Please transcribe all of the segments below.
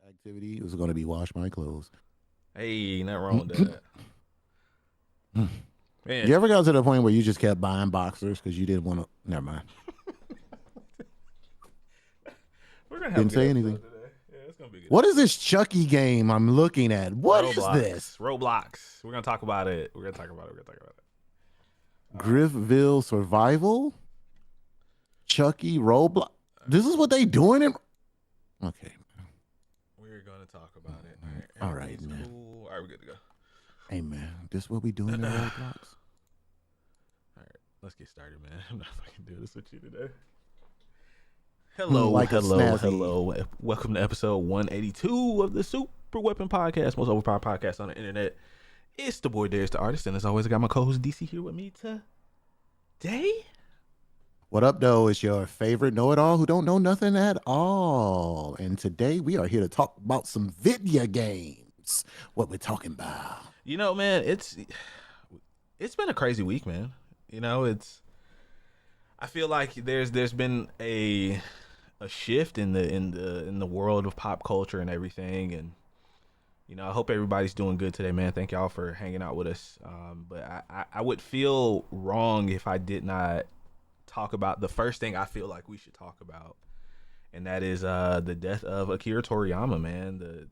activity was going to be wash my clothes. Hey, nothing wrong with that. Man, You ever got to the point where you just kept buying boxers because you didn't want to? Never mind. we're gonna have a Didn't good say episode anything. today. Yeah, it's gonna be good. What is this Chucky game I'm looking at? What is Roblox. this? Roblox. We're gonna talk about it. We're gonna talk about it. Griffville Survival? Chucky Roblox? This is what they doing in. Okay. We're gonna talk about it. All right, man. Cool. All right, we're good to go. Hey, man. This what we doing in Roblox? All right, let's get started, man. I'm not fucking doing this with you today. Hello, Like a snazzy- hello. Welcome to episode 182 of the Super Weapon Podcast, most overpowered podcast on the internet. It's the boy Darius, the artist, and as always, I got my co-host DC here with me today. What up, though? It's your favorite know-it-all who don't know nothing at all. And today we are here to talk about some video games. What we're talking about. You know, man, it's been a crazy week, man. You know, I feel like there's been a shift in the world of pop culture and everything, and you know, I hope everybody's doing good today, man. Thank y'all for hanging out with us. But I would feel wrong if I did not talk about the first thing I feel like we should talk about, and that is the death of Akira Toriyama, man,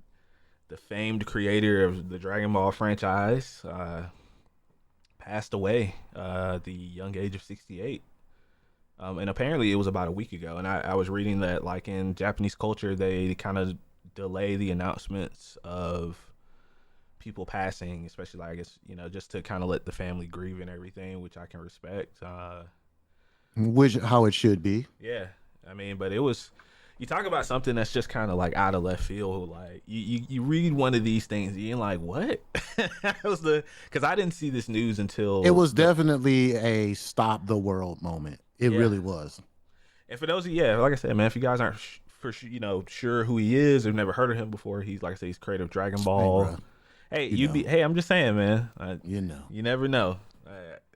the famed creator of the Dragon Ball franchise, passed away at the young age of 68. And apparently it was about a week ago. And I was reading that, like, in Japanese culture, they kind of delay the announcements of people passing, especially, like, I guess, you know, just to kind of let the family grieve and everything, which I can respect. How it should be. Yeah. I mean, but it was, you talk about something that's just kind of like out of left field. Like you read one of these things and you're like, what? That was because I didn't see this news until It was definitely a stop the world moment. It really was. And for those of you, like I said, man, if you guys aren't sure who he is or never heard of him before, he's, like I said, he's creator of Dragon Ball. Hey, hey, I'm just saying, man. You never know.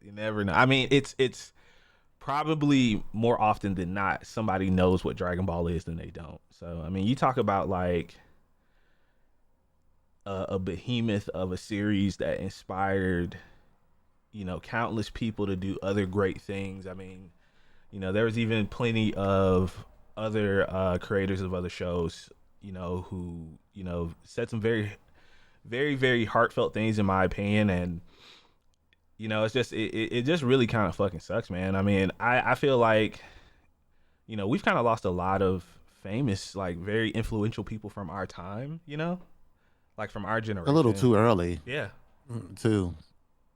You never know. I mean, it's probably more often than not, somebody knows what Dragon Ball is than they don't. So, I mean, you talk about like a behemoth of a series that inspired, you know, countless people to do other great things. I mean, you know, there was even plenty of other creators of other shows, you know, who, you know, said some very, very, very heartfelt things, in my opinion. And you know, it's just it just really kind of fucking sucks, man. I mean, I feel like, you know, we've kind of lost a lot of famous, like, very influential people from our time, you know, like from our generation. A little too early. Yeah. Too.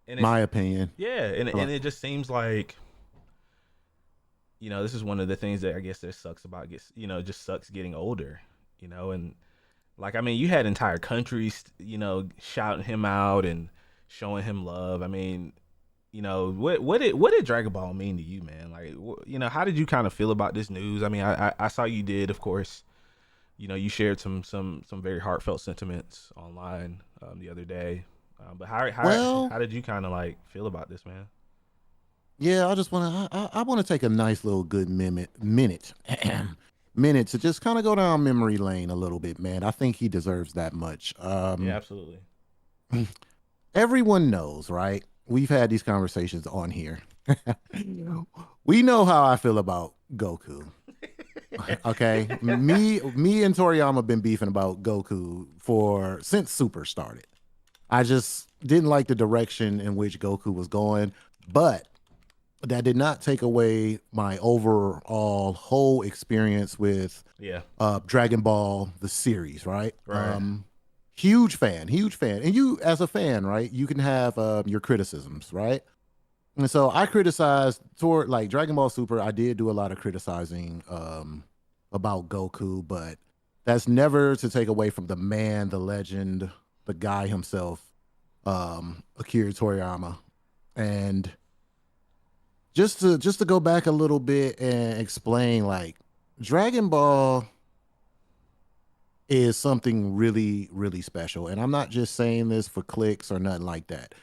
In my opinion. Yeah, and it just seems like, you know, this is one of the things that I guess that sucks about just sucks getting older, you know, and like, I mean, you had entire countries, you know, shouting him out and showing him love. I mean, you know, what did Dragon Ball mean to you, man? Like, you know, how did you kind of feel about this news? I mean, I saw you did, of course, you know, you shared some very heartfelt sentiments online the other day. But how did you kind of like feel about this, man? Yeah, I just want to take a nice little good minute to just kind of go down memory lane a little bit, man. I think he deserves that much. Yeah, absolutely. Everyone knows, right? We've had these conversations on here. We know how I feel about Goku. Okay, me and Toriyama have been beefing about Goku since Super started. I just didn't like the direction in which Goku was going, but that did not take away my overall whole experience with Dragon Ball the series, right? Huge fan. And you, as a fan, right, you can have your criticisms, right? And so I criticized like Dragon Ball Super. I did do a lot of criticizing about Goku, but that's never to take away from the man, the legend, the guy himself, Akira Toriyama. And just to go back a little bit and explain, like, Dragon Ball is something really, really special. And I'm not just saying this for clicks or nothing like that.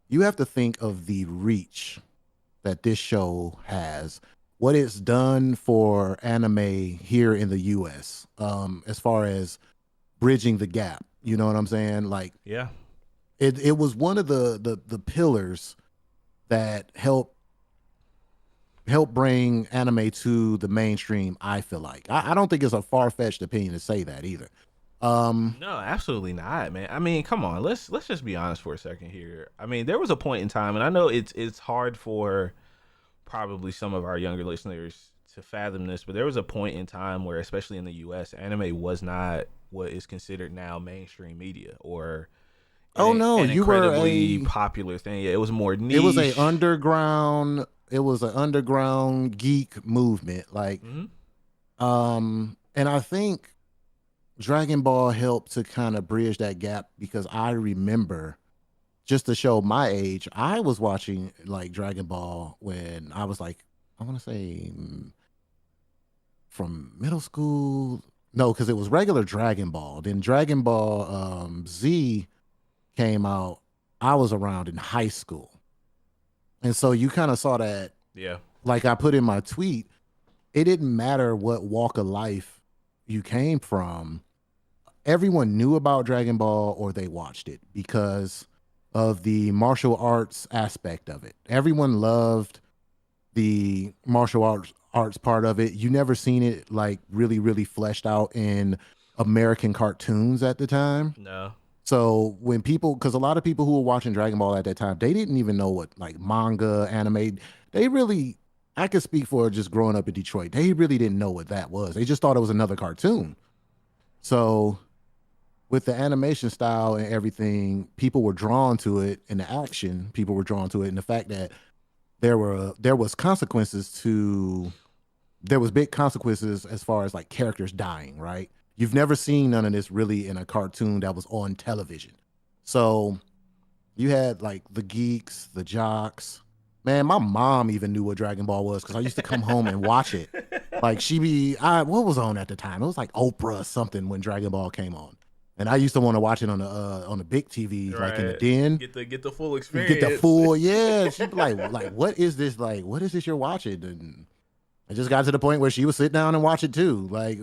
You have to think of the reach that this show has, what it's done for anime here in the US, as far as bridging the gap. You know what I'm saying? Like Yeah. it was one of the pillars that help bring anime to the mainstream. I feel like I don't think it's a far fetched opinion to say that either. Um, No, absolutely not, man. I mean, come on. Let's just be honest for a second here. I mean, there was a point in time, and I know it's hard for probably some of our younger listeners to fathom this, but there was a point in time where, especially in the U.S., anime was not what is considered now mainstream media or oh no, an you were incredibly a popular thing. Yeah, it was more it was a niche. underground it was an underground geek movement. Like Hmm. and I think Dragon Ball helped to kind of bridge that gap because I remember just to show my age, I was watching like Dragon Ball when I was like, I want to say from middle school. No, because it was regular Dragon Ball. Then Dragon Ball Z came out. I was around in high school. And so you kind of saw that, Yeah. like I put in my tweet, it didn't matter what walk of life you came from. Everyone knew about Dragon Ball or they watched it because of the martial arts aspect of it. Everyone loved the martial arts part of it. You never seen it like really really fleshed out in American cartoons at the time. No. So when people, because a lot of people who were watching Dragon Ball at that time, they didn't even know what like manga, anime. They really, I could speak for just growing up in Detroit. They really didn't know what that was. They just thought it was another cartoon. So with the animation style and everything, people were drawn to it, and the action, people were drawn to it, and the fact that there was consequences to there was big consequences as far as like characters dying, right? You've never seen none of this really in a cartoon that was on television. So you had like the geeks, the jocks. Man, my mom even knew what Dragon Ball was because I used to come home and watch it. Like what was on at the time? It was like Oprah or something when Dragon Ball came on, and I used to want to watch it on the big TV, like in the Right. den, Get the full get the experience. full. Yeah, she'd be like, what is this? Like, what is this you're watching? And I just got to the point where she would sit down and watch it too. Like,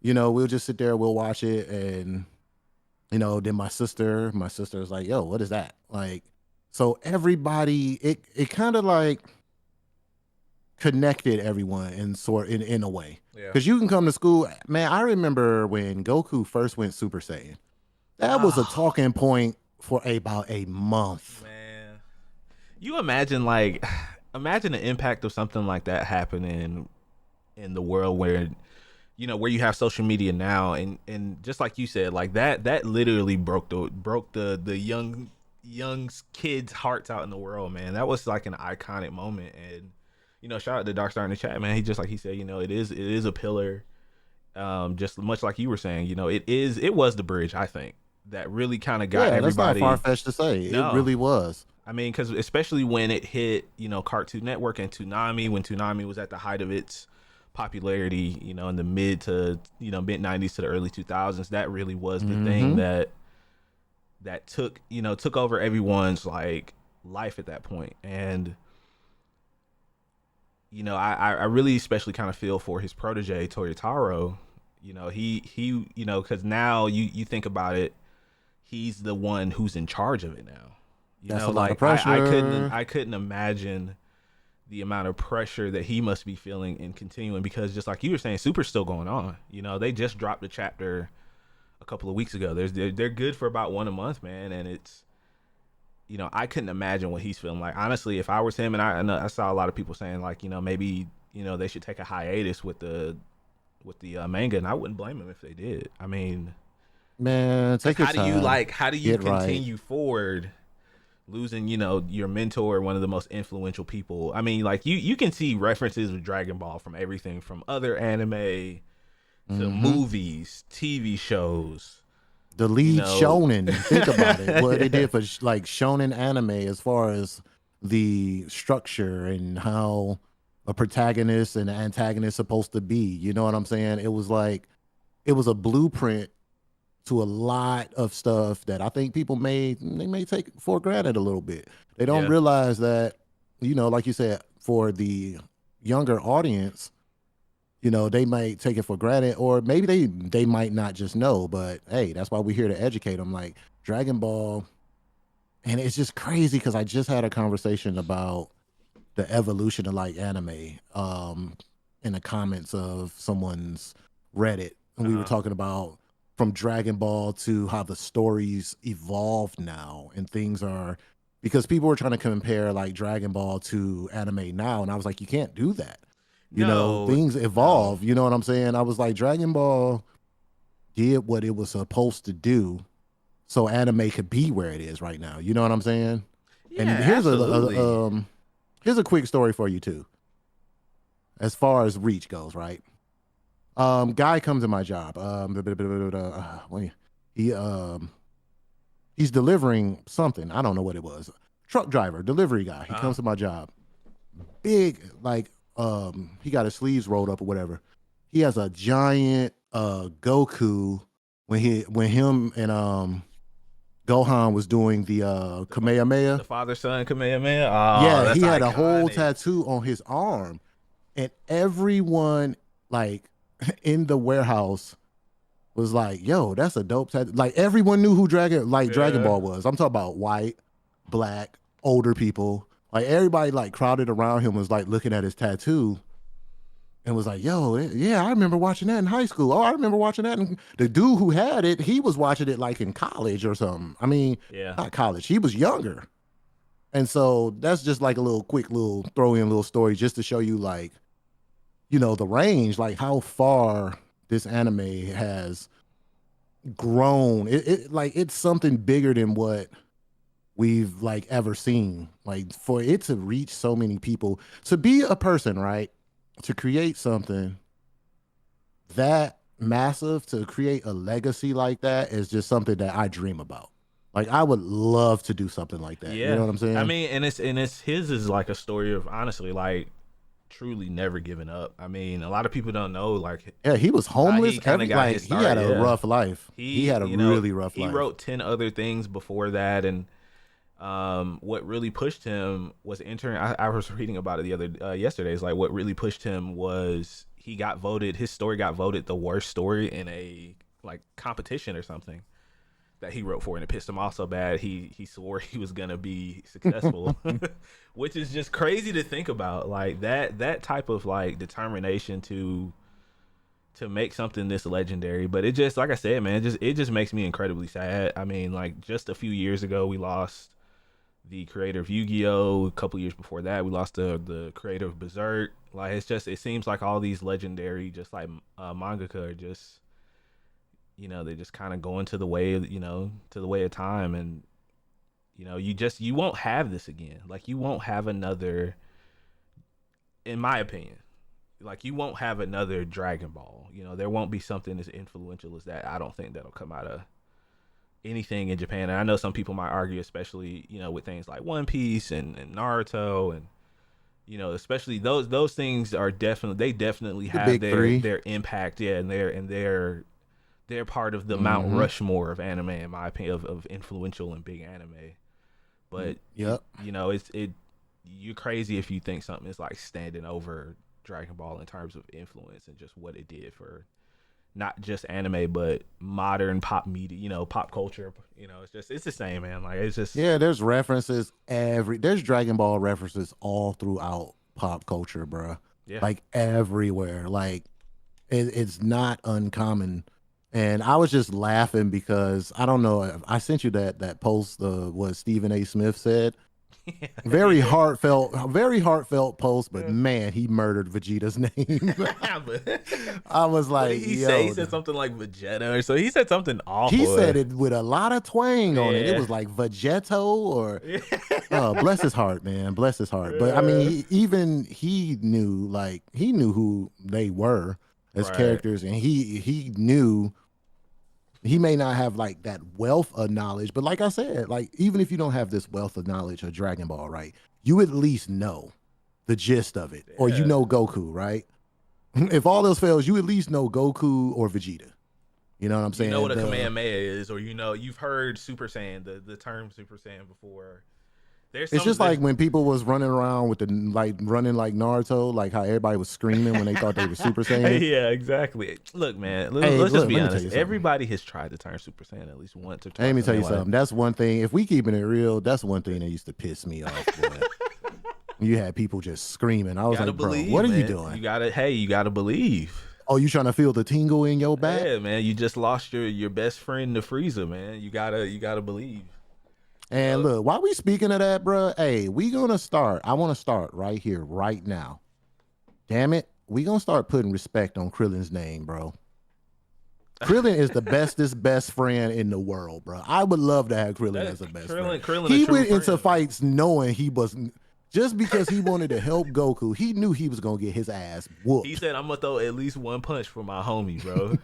we'll just sit there, we'll watch it, and then my sister was like, "Yo, what is that?" Like, so everybody, it kind of like connected everyone in a way. Yeah. Because you can come to school, man. I remember when Goku first went Super Saiyan. That was a Oh, talking point for about a month. man. You imagine like imagine the impact of something like that happening in the world where where you have social media now, and just like you said, like that literally broke the young kids hearts out in the world, man. That was like an iconic moment. And shout out to Dark Star in the chat, man. He just like he said, it is a pillar, just much like you were saying. It was the bridge, I think, that really kind of got Yeah, that's not far everybody. fetched to say. It No, really was. I mean, because especially when it hit, Cartoon Network and Toonami, when Toonami was at the height of its popularity, in the mid 90s to the early 2000s, that really was the thing Hmm. that took over everyone's like life at that point. And I really especially kind of feel for his protege Toyotaro. Because now you think about it, he's the one who's in charge of it now. That's a lot of Like I couldn't pressure. I couldn't imagine the amount of pressure that he must be feeling in continuing, because just like you were saying, Super's still going on. They just dropped a chapter a couple of weeks ago. They're good for about one a month, man, and it's I couldn't imagine what he's feeling like. Honestly, if I was him, and I know I saw a lot of people saying like maybe they should take a hiatus with the manga, and I wouldn't blame them if they did. I mean, Man, because take your time. how do you Get right. continue forward losing your mentor, one of the most influential people? I mean, like you can see references with Dragon Ball from everything from other anime to Hmm. movies, TV shows, The you lead know. shonen. Think about it. What they did for like shonen anime, as far as the structure and how a protagonist and an antagonist supposed to be. You know what I'm saying? It was a blueprint to a lot of stuff that I think people may take for granted a little bit. They don't Yeah. realize that, like you said, for the younger audience, they might take it for granted, or maybe they might not just know. But hey, that's why we're here to educate them. Like Dragon Ball, and it's just crazy because I just had a conversation about the evolution of like anime in the comments of someone's Reddit, and we were Uh-huh. talking about from Dragon Ball to how the stories evolved now and things are because people were trying to compare like Dragon Ball to anime now, and I was like, you can't do that. No, Things no. evolve. You know what I'm saying? I was like, Dragon Ball did what it was supposed to do, so anime could be where it is right now. You know what I'm saying? And Yeah, absolutely. here's a quick story for you too, as far as reach goes. Right? Guy comes in my job. He he's delivering something. I don't know what it was. Truck driver, delivery guy. He Uh-huh. comes to my job. Big, like he got his sleeves rolled up or whatever. He has a giant Goku when him and Gohan was doing the The, fa- Kamehameha. the father son Kamehameha. Oh, Yeah, that's he had a whole iconic. tattoo on his arm, and everyone like in the warehouse was like, "Yo, that's a dope tattoo." Like everyone knew who Dragon Yeah. Ball was. I'm talking about white, black, older people. Like everybody like crowded around him was like looking at his tattoo and was like, "Yo, yeah, I remember watching that in high school. Oh, I remember watching that." And the dude who had it, he was watching it like in college or something. I mean, Yeah. not college. He was younger. And so that's just like a little quick little throw in little story just to show you like, the range, like how far this anime has grown. It like it's something bigger than what we've like ever seen. Like for it to reach so many people, to be a person, right? To create something that massive, to create a legacy like that is just something that I dream about. Like I would love to do something like that. You know Yeah. what I'm I saying? mean, and it's his is like a story of honestly like truly never giving up. I mean, a lot of people don't know like Yeah, he was how homeless. he kind of got his He start. had a Yeah. rough life. He He, had a really rough he life. wrote 10 other things before that and what really pushed him was entering I was reading about it the other yesterday. It's like what really pushed him was he got voted his story got voted the worst story in a like competition or something that he wrote for, and it pissed him off so bad he swore he was gonna be successful, which is just crazy to think about. Like that type of like determination to make something this legendary. But it just like I said, man, it just makes me incredibly sad. I mean, like just a few years ago, we lost the creator of Yu-Gi-Oh. A couple years before that, we lost the creator of Berserk. Like it seems like all these legendary just like mangaka are just they just kind of go into the way to the way of time, and you won't have this again. Like you won't have another, in my opinion, like you won't have another Dragon Ball. There won't be something as influential as that. I don't think that'll come out of anything in Japan. And I know some people might argue, especially with things like One Piece and Naruto, and especially those things are definitely The have big their three. their impact. Yeah, and they're part of the Mount Mm-hmm. Rushmore of anime, in my opinion, of influential and big anime. But Yep. you're crazy if you think something is like standing over Dragon Ball in terms of influence and just what it did for not just anime but modern pop media, pop culture. It's the same, man. Like it's just Yeah, there's Dragon Ball references all throughout pop culture, bro. yeah. Like everywhere. Like it's not uncommon. And I was just laughing because I don't know. I sent you that post, what Stephen A. Smith said. Yeah. Very heartfelt post, but man, he murdered Vegeta's name. But I was what did like, he say? He yo, said something like Vegeta or so. He said something he awful. said it with a lot of twang on it. It Yeah. was like Vegeto or Yeah. bless his heart, man. Bless his heart. But I mean, Yeah. even he knew who they were as Right. characters, and he knew he may not have like that wealth of knowledge, but like I said, like even if you don't have this wealth of knowledge of Dragon Ball, right, you at least know the gist of it, or you Yeah. know Goku, right? If all else fails, you at least know Goku or Vegeta. You know what I'm You know saying? what a Kamehameha is, or you've heard Super Saiyan, the term Super Saiyan before. There's It's some. just like when people was running around with the running like Naruto, like how everybody was screaming when they thought they were Super Saiyan. Yeah, exactly. Look, man. Hey, Let's just look, be let me tell honest. you something. Everybody has tried to turn Super Saiyan at least once or Let twice me in tell their you life. something. That's one thing. If we keeping it real, that's one thing that used to piss me off. Boy. You had people just screaming. I was Gotta like, bro, believe, what are you man. doing? You gotta believe. Oh, you trying to feel the tingle in your back? Yeah, man. You just lost your best friend, the freezer, man. You gotta believe. And look, while we speaking of that, bro, hey, we gonna start. I want to start right here, right now. Damn it, we gonna start putting respect on Krillin's name, bro. Krillin is the bestest best friend in the world, bro. I would love to have Krillin as a best friend. Krillin He a true went into friend. fights knowing he was just because he wanted to help Goku. He knew he was gonna get his ass whooped. He said, "I'm gonna throw at least one punch for my homie, bro."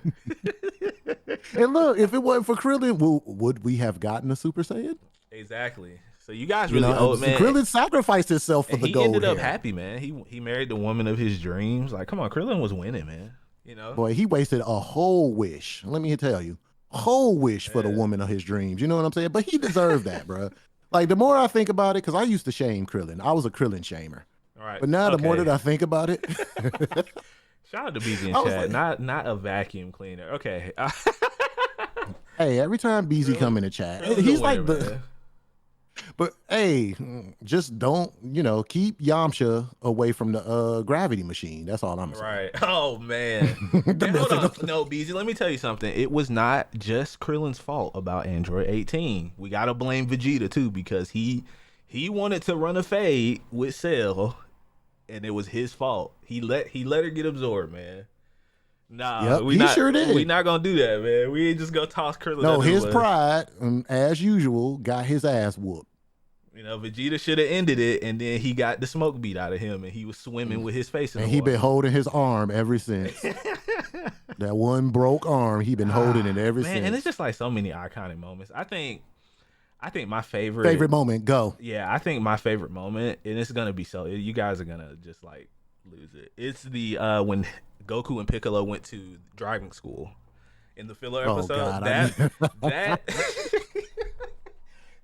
And look, if it wasn't for Krillin, would we have gotten a Super Saiyan? Exactly. So you guys You really know, owe it, man. Krillin sacrificed himself for And the he gold ended up hair. happy, man. He married the woman of his dreams. Like, come on, Krillin was winning, man. You know. Boy, he wasted a whole wish. Let me tell you, whole wish for the woman of his dreams. You know what I'm saying? But he deserved that, bro. Like the more I think about it, because I used to shame Krillin. I was a Krillin shamer. All right. But now the more that I think about it, shout out to BZ in I was chat. like- Not a vacuum cleaner. Okay. hey, every time BZ come in the chat, Krillin's he's a like winner, the. man. But hey, just don't keep Yamcha away from the gravity machine. That's all I'm saying. Right. Oh man. The Man, hold on. message- No, BZ, let me tell you something. It was not just Krillin's fault about Android 18. We gotta blame Vegeta too, because he wanted to run a fade with Cell, and it was his fault. He let her get absorbed, man. Nah, Yep, he sure did. We not gonna do that, man. We ain't just gonna toss Krillin. No, under the his bus. pride, as usual, got his ass whooped. You know, Vegeta should have ended it, and then he got the smoke beat out of him, and he was swimming with his face in And the he water. been holding his arm ever since. That one broke arm, he been holding it ever Man, and it's since. just like so many iconic moments. I think my favorite Moment, go. Yeah, I think my favorite moment, and it's gonna be so. You guys are gonna just like lose it. It's the when Goku and Piccolo went to driving school in the filler Oh, episode. God, that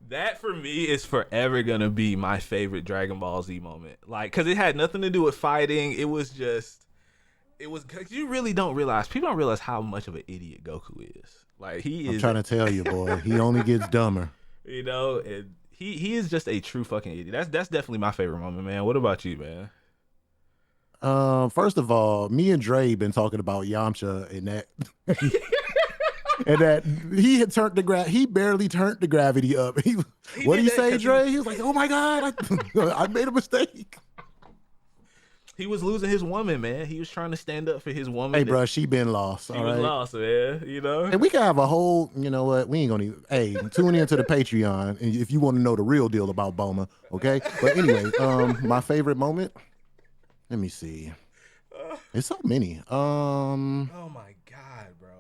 that for me is forever gonna be my favorite Dragon Ball Z moment. Like, cause it had nothing to do with fighting. It was cause you really don't realize, people don't realize how much of an idiot Goku is. Like I'm trying to tell you, boy. He only gets dumber. you know, and he is just a true fucking idiot. That's definitely my favorite moment, man. What about you, man? First of all, me and Dre been talking about Yamcha and that, and that he had turned he barely turned the gravity up. What did did he that say, 'cause Dre? He was like, "Oh my God, I made a mistake." He was losing his woman, man. He was trying to stand up for his woman. Hey, bro, she been lost. She All was right. lost, man. You know. And we can have a whole, you know what? We ain't gonna even, hey, tune into the Patreon if you want to know the real deal about Boma, okay? But anyway, my favorite moment. Let me see. It's so many. Oh my god, bro.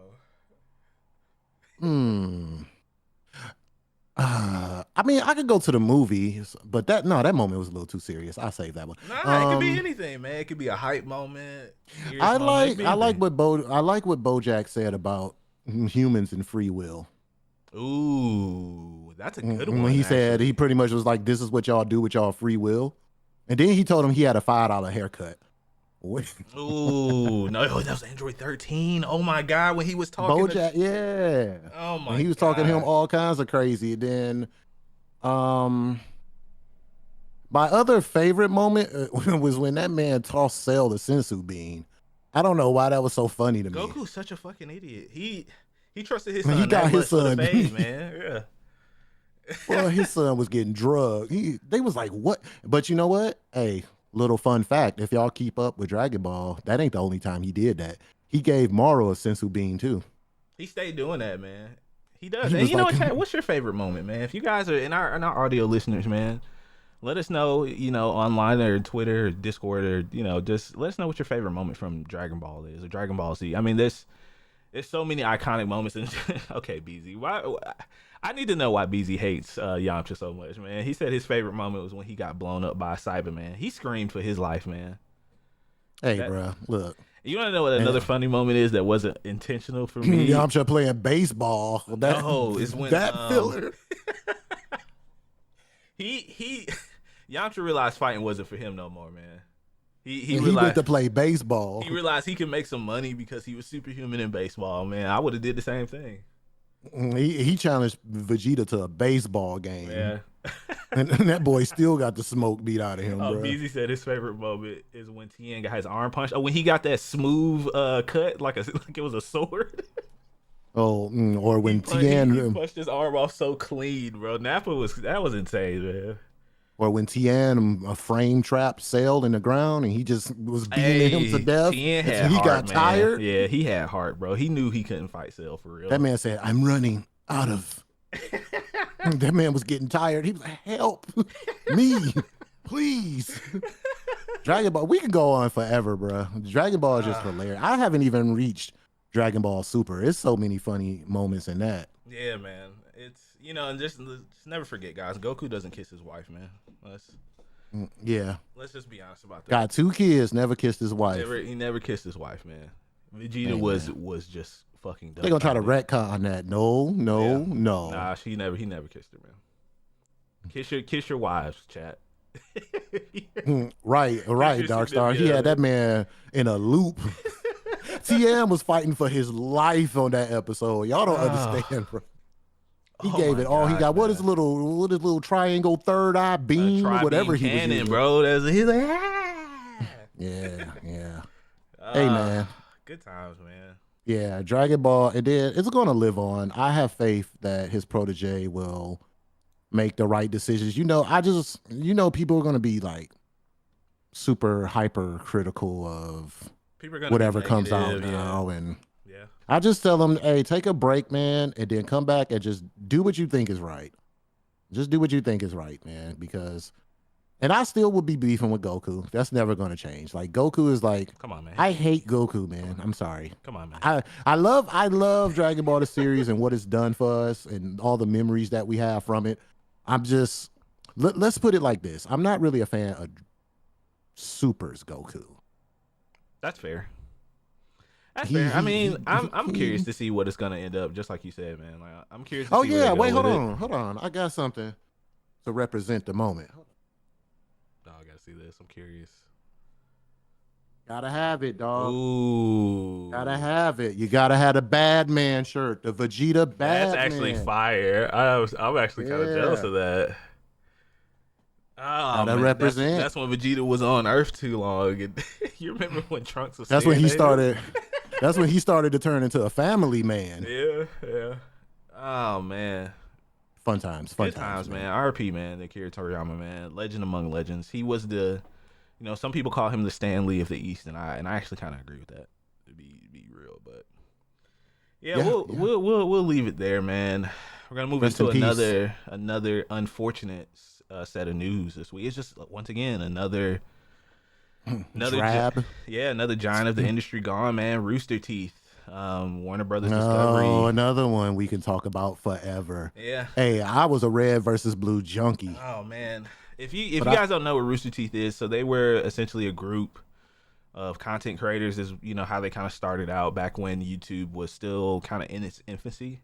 I mean, I could go to the movies, but that moment was a little too serious. I'll save that one. Nah, it could be anything, man. It could be a hype moment. serious I moment, it could be like anything. what Bojack said about humans and free will. Ooh, that's a good one. When he said actually. he pretty much was like, "This is what y'all do with y'all free will," and then he told him he had a $5 haircut. Ooh, no, that was Android 13. Oh my god, when he was talking Bojack, yeah. Oh my And he was talking to him God. all kinds of crazy. Then, my other favorite moment was when that man tossed Cell the sensu bean. I don't know why that was so funny to me. Goku's such a fucking idiot. He trusted his Man, son he got that his much for the son. fade, man. Yeah. Well, his son was getting drugged. They was like, "What?" But you know what? Hey, little fun fact: if y'all keep up with Dragon Ball, that ain't the only time he did that. He gave Moro a sensu bean too. He stayed doing that, man. He does. He And was you know like- what, chat? What's your favorite moment, man? If you guys are in our audio listeners, man, let us know, online or Twitter or Discord, or, just let us know what your favorite moment from Dragon Ball is, or Dragon Ball Z. I mean, there's so many iconic moments. And okay, BZ, why? I need to know why BZ hates Yamcha so much, man. He said his favorite moment was when he got blown up by a Cyberman. He screamed for his life, man. Hey, That- bro, look. You want to know what another funny moment is that wasn't intentional for me? Yamcha playing baseball. No, it's when, that filler. he Yamcha realized fighting wasn't for him no more, man. He And he went realized to play baseball. he realized he could make some money because he was superhuman in baseball, man. I would have did the same thing. He challenged Vegeta to a baseball game, Yeah. and that boy still got the smoke beat out of him, Oh, bro. Beezy said his favorite moment is when Tien got his arm punched. Oh, when he got that smooth cut like like it was a sword. Oh, or He, when he Tien, punched his arm off so clean, bro. That was insane, man. or when Tien a frame trap sailed in the ground, and he just was beating him to Hey, death Tien until had he heart, got man. tired. Yeah, he had heart, bro. He knew he couldn't fight Cell for That real. man said, "I'm running out of." That man was getting tired. He was like, "Help me, please." Dragon Ball. We can go on forever, bro. Dragon Ball is just hilarious. I haven't even reached Dragon Ball Super. It's so many funny moments in that. Yeah, man. It's and just never forget, guys. Goku doesn't kiss his wife, man. Let's Yeah, let's just be honest about that. got 2 kids, never kissed his wife. He never kissed his wife, man. Vegeta Hey, was just fucking dumb. They gonna try to retcon that. No, no, Yeah. no. Nah, he never kissed her, man. Kiss your wives, chat. Right, your Dark Star. He significant had that man in a loop. TM was fighting for his life on that episode. Y'all don't understand, bro. He gave it all he got. What is little triangle third eye beam, whatever he was using, bro. He's like, ah! Yeah. Hey man, good times, man. yeah. Dragon Ball. It's gonna live on. I have faith that his protege will make the right decisions. People are gonna be like super hyper critical of People are gonna whatever be comes out negative, now, and yeah. I just tell them, hey, take a break, man, and then come back and just do what you think is right. Just do what you think is right, man, because and I still would be beefing with Goku. That's never going to change. Like Goku is like, Come on, man. I hate Goku, man. I'm sorry. Come on, man. I love Dragon Ball the series and what it's done for us and all the memories that we have from it. I'm just let's put it like this. I'm not really a fan of Super's Goku. That's fair. That's fair. I mean, I'm curious to see what it's gonna end up. Just like you said, man. Like I'm curious. To Oh see where yeah, they go wait, with hold on. I got something to represent the moment. Oh, I gotta see this. I'm curious. Gotta have it, dog. Ooh, Gotta have it. You gotta have the bad man shirt, the Vegeta bad man. that's actually fire. I'm actually kind of jealous of that. Oh, Gotta man, represent. That's when Vegeta was on Earth too long. And you remember when Trunks was? That's when he started. That's when he started to turn into a family man. Yeah. Oh man. Fun times, Good times, man. RP, man. Akira Toriyama, man. Legend among legends. He was some people call him the Stan Lee of the East, and I actually kind of agree with that. To be real, but we'll leave it there, man. We're gonna move Rest into in peace. another unfortunate set of news this week. It's just once again another Drab. another giant of the industry gone, man. Rooster Teeth, Warner Brothers Oh, Discovery. another one we can talk about forever. Yeah. Hey, I was a red versus blue junkie. Oh man, if you guys don't know what Rooster Teeth is, so they were essentially a group of content creators. Is how they kind of started out back when YouTube was still kind of in its infancy,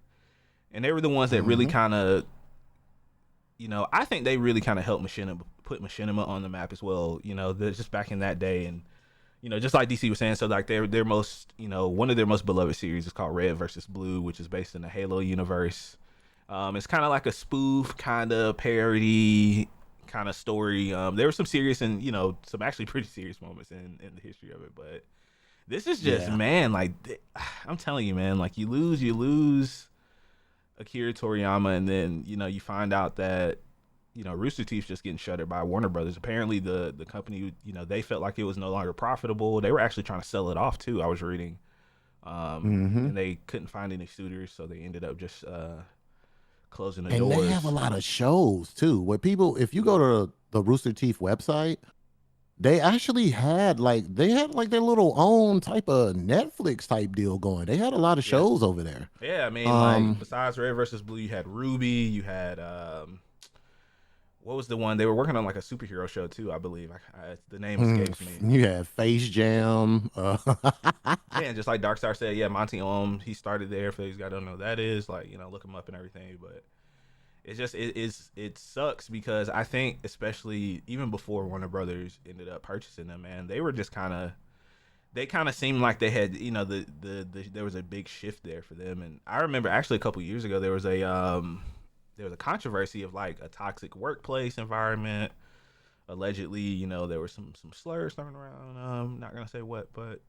and they were the ones that really kind of, I think they really kind of helped put Machinima on the map as well. Just back in that day, and just like DC was saying, so like their most, one of their most beloved series is called Red versus Blue, which is based in the Halo universe. It's kind of like a spoof, kind of parody, kind of story. There were some serious and some actually pretty serious moments in the history of it, but this is just man, like I'm telling you, man, like you lose Akira Toriyama, and then you find out that Rooster Teeth's just getting shuttered by Warner Brothers. Apparently, the company, they felt like it was no longer profitable. They were actually trying to sell it off too. I was reading, and they couldn't find any suitors, so they ended up just closing the doors. And they have a lot of shows too. Where people, if you go to the Rooster Teeth website, they actually had their little own type of Netflix type deal going. They had a lot of shows over there. Yeah, I mean, like besides Red versus Blue, you had Ruby, you had what was the one they were working on, like a superhero show too, I believe. The name escapes me. You had Face Jam. Yeah, just like Darkstar said, Monty Ohm, he started there. For those guys don't know who that is, like look him up and everything. But It's just it sucks because I think especially even before Warner Brothers ended up purchasing them, man, they were just they kind of seemed like they had, you know, there was a big shift there for them. And I remember actually a couple years ago there was a controversy of like a toxic workplace environment. Allegedly, you know, there were some slurs thrown around. Not gonna say what, but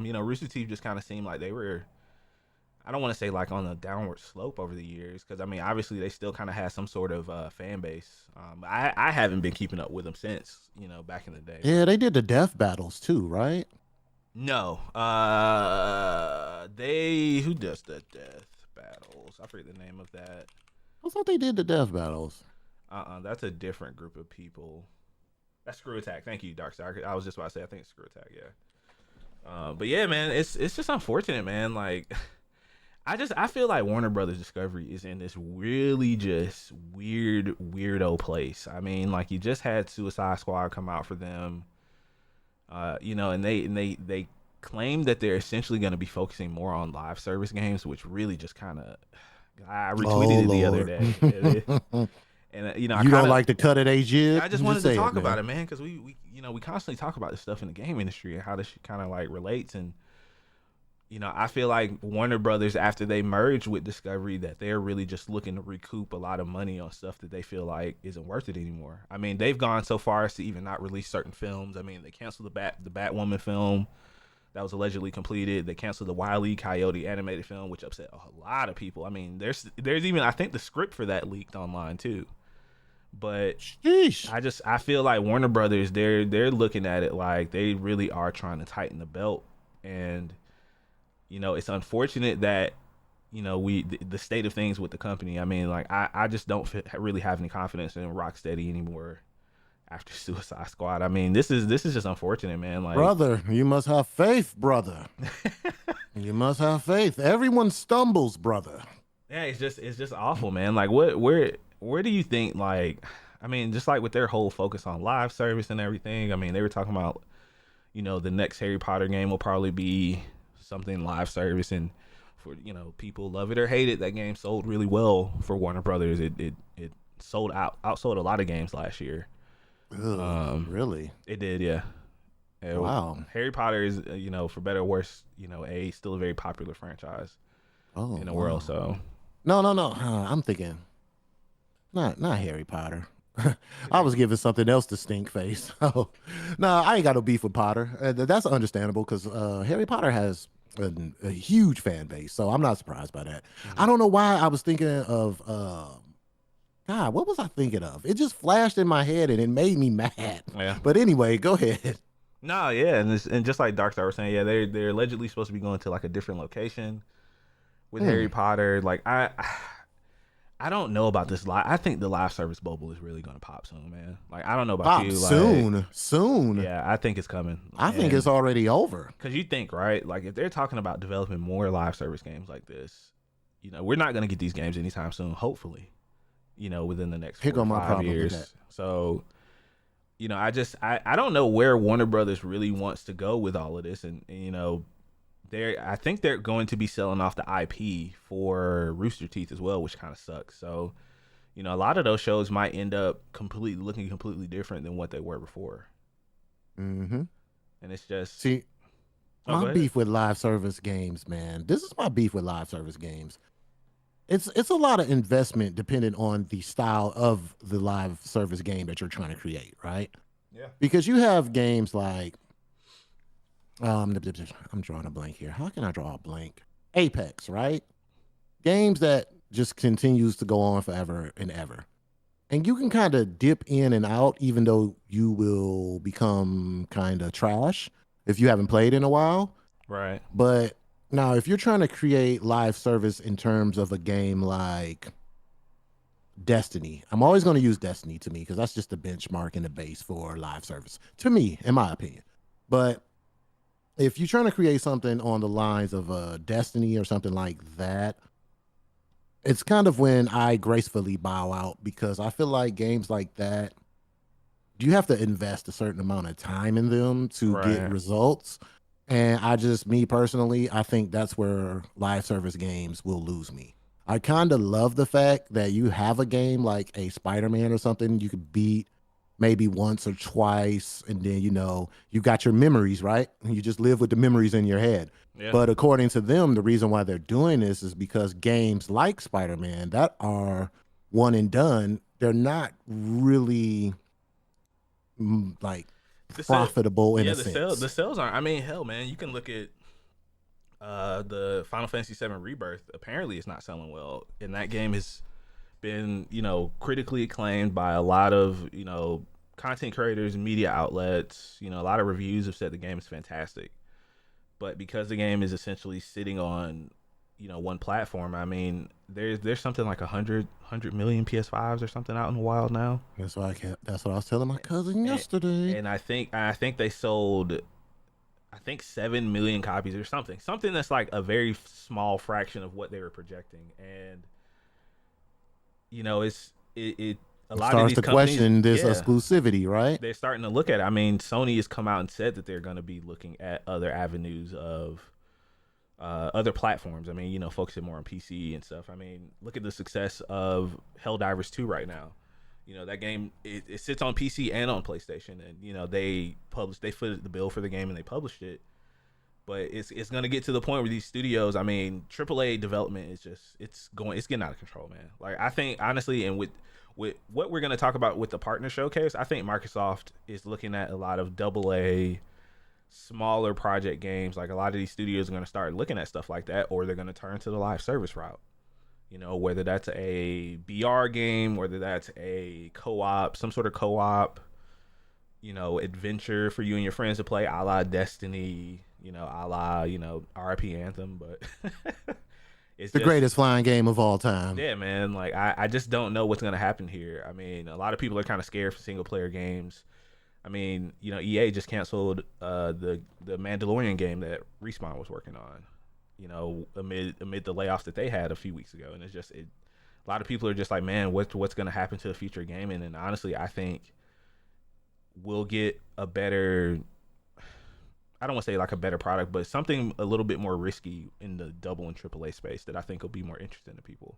you know, Rooster Teeth just kind of seemed like they were. I don't want to say like on a downward slope over the years, because I mean, obviously they still kind of had some sort of fan base. I haven't been keeping up with them since, you know, back in the day. Yeah, they did the death battles too, right? No, they who does the death battles? I forget the name of that. I thought they did the death battles. That's a different group of people. That's Screw Attack. Thank you, Darkstar. I was just about to say, I think it's Screw Attack. Yeah. But yeah, man, it's just unfortunate, man. Like, I feel like Warner Brothers Discovery is in this really just weirdo place. I mean, like, you just had Suicide Squad come out for them. You know, and they claim that they're essentially going to be focusing more on live service games, which really just kind of, I retweeted it the other day. And you know, you don't like to cut it, AJ. I just wanted to talk about it, man, because we you know, we constantly talk about this stuff in the game industry and how this kind of like relates. And you know, I feel like Warner Brothers, after they merged with Discovery, that they're really just looking to recoup a lot of money on stuff that they feel like isn't worth it anymore. I mean, they've gone so far as to even not release certain films. I mean, they canceled the Batwoman film that was allegedly completed. They canceled the Wile E. Coyote animated film, which upset a lot of people. I mean, there's even, I think the script for that leaked online too. But sheesh. I feel like Warner Brothers, they're looking at it like they really are trying to tighten the belt. And you know, it's unfortunate that, you know, the state of things with the company. I mean, like, I just don't really have any confidence in Rocksteady anymore after Suicide Squad. I mean, this is just unfortunate, man. Like, brother, you must have faith, brother. You must have faith. Everyone stumbles, brother. Yeah, it's just awful, man. Like, where do you think, like, I mean, just like with their whole focus on live service and everything. I mean, they were talking about, you know, the next Harry Potter game will probably be something live service, and for, you know, people love it or hate it, that game sold really well for Warner Brothers. It outsold a lot of games last year. Ugh, really? It did, yeah. Wow. Harry Potter is, you know, for better or worse, you know, still a very popular franchise in the world. So no. I'm thinking not Harry Potter. I was giving something else to stink face. Oh, no, I ain't got no beef with Potter. That's understandable because Harry Potter has a huge fan base, so I'm not surprised by that. I don't know why I was thinking of God. What was I thinking of? It just flashed in my head and it made me mad. Yeah. But anyway, go ahead. No, yeah, and just like Darkstar was saying, yeah, they're allegedly supposed to be going to like a different location with Harry Potter. Like, I don't know about this live. I think the live service bubble is really gonna pop soon, man. Like, I don't know about you. Like, soon. Yeah, I think it's coming. I think it's already over. Cause you think, right? Like, if they're talking about developing more live service games like this, you know, we're not gonna get these games anytime soon. Hopefully, you know, within the next 4 to 5 years. So, you know, I don't know where Warner Brothers really wants to go with all of this, and you know, I think they're going to be selling off the IP for Rooster Teeth as well, which kind of sucks. So, you know, a lot of those shows might end up looking completely different than what they were before. Mm-hmm. And it's just my beef with live service games, man. This is my beef with live service games. It's a lot of investment depending on the style of the live service game that you're trying to create, right? Yeah. Because you have games like I'm drawing a blank here. How can I draw a blank? Apex, right? Games that just continues to go on forever and ever. And you can kind of dip in and out, even though you will become kind of trash if you haven't played in a while. Right. But now, if you're trying to create live service in terms of a game like Destiny, I'm always going to use Destiny to me because that's just the benchmark and the base for live service, to me, in my opinion. But if you're trying to create something on the lines of Destiny or something like that, it's kind of when I gracefully bow out, because I feel like games like that, you have to invest a certain amount of time in them to get results. And me personally, I think that's where live service games will lose me. I kind of love the fact that you have a game like a Spider-Man or something you could beat maybe once or twice, and then you got your memories, right? You just live with the memories in your head. Yeah. But according to them, the reason why they're doing this is because games like Spider-Man that are one and done, they're not really like The sale, profitable in yeah, a the sense. sales aren't. I mean, hell, man, you can look at the Final Fantasy VII Rebirth. Apparently, it's not selling well, and that game has been critically acclaimed by a lot of content creators, media outlets. A lot of reviews have said the game is fantastic, but because the game is essentially sitting on one platform, I mean, there's something like 100 million PS5s or something out in the wild now. That's what I was telling my cousin and, yesterday. and I think they sold, I think, 7 million copies or something that's like a very small fraction of what they were projecting. And it a It lot of starts these to companies, question this yeah, exclusivity, right? they're starting to look at it. I mean, Sony has come out and said that they're going to be looking at other avenues of other platforms. I mean, focusing more on PC and stuff. I mean, look at the success of Helldivers 2 right now. That game, it sits on PC and on PlayStation, and they footed the bill for the game and they published it. But it's gonna get to the point where these studios, I mean, AAA development is just it's getting out of control, man. Like, I think honestly, and with what we're gonna talk about with the partner showcase, I think Microsoft is looking at a lot of AA smaller project games. Like, a lot of these studios are gonna start looking at stuff like that, or they're gonna turn to the live service route. Whether that's a BR game, whether that's a co-op, some sort of co-op, adventure for you and your friends to play, a la Destiny, a la, RIP Anthem. But it's The just, greatest flying game of all time. yeah, man. Like, I just don't know what's gonna happen here. I mean, a lot of people are kind of scared for single player games. I mean, EA just canceled the Mandalorian game that Respawn was working on. Amid the layoffs that they had a few weeks ago, and a lot of people are just like, man, what's going to happen to the future of gaming? And honestly, I think we'll get a better, I don't want to say like a better product, but something a little bit more risky in the double and triple A space that I think will be more interesting to people.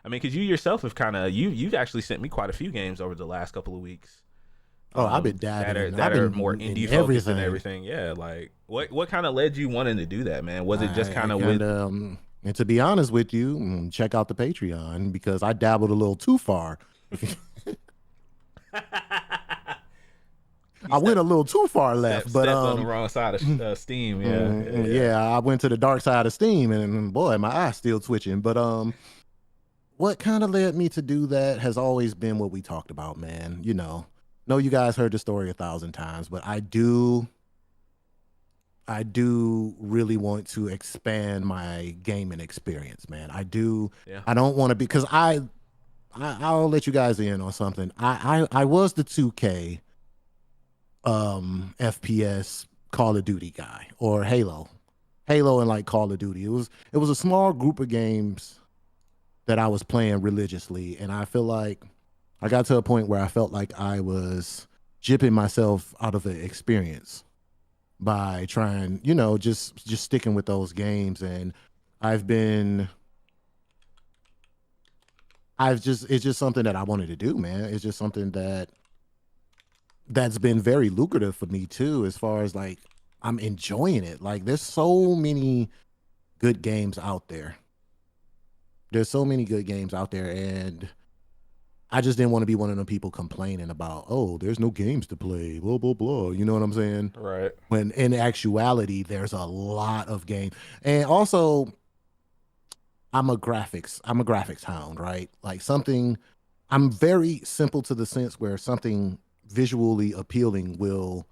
I mean, because you yourself have you've actually sent me quite a few games over the last couple of weeks, Oh, I've been diving that are in. I've more been in indie focused and everything. everything. Yeah, like what kind of led you wanting to do that, man? Was it just I kind of kind with of, and to be honest with you, check out the Patreon because I dabbled a little too far. you I went step a little too far left, but stepped on the wrong side of Steam? Yeah, yeah, yeah. yeah, I went to the dark side of Steam, and boy, my eye's still twitching. But what kind of led me to do that has always been what we talked about, man. Know you guys heard the story 1,000 times, but I do really want to expand my gaming experience, man. I do. Yeah. I don't want to be because I'll let you guys in on something. I was the 2K FPS Call of Duty guy or Halo and like Call of Duty. It was a small group of games that I was playing religiously, and I feel like I got to a point where I felt like I was jipping myself out of the experience by trying, just sticking with those games. And I've been, it's just something that I wanted to do, man. It's just something that's been very lucrative for me too, as far as like I'm enjoying it. Like, there's so many good games out there. There's so many good games out there, and I just didn't want to be one of them people complaining about, oh, there's no games to play, blah blah blah. You know what I'm saying? Right. When in actuality, there's a lot of games, and also I'm a graphics hound, right? Like something, I'm very simple to the sense where something visually appealing will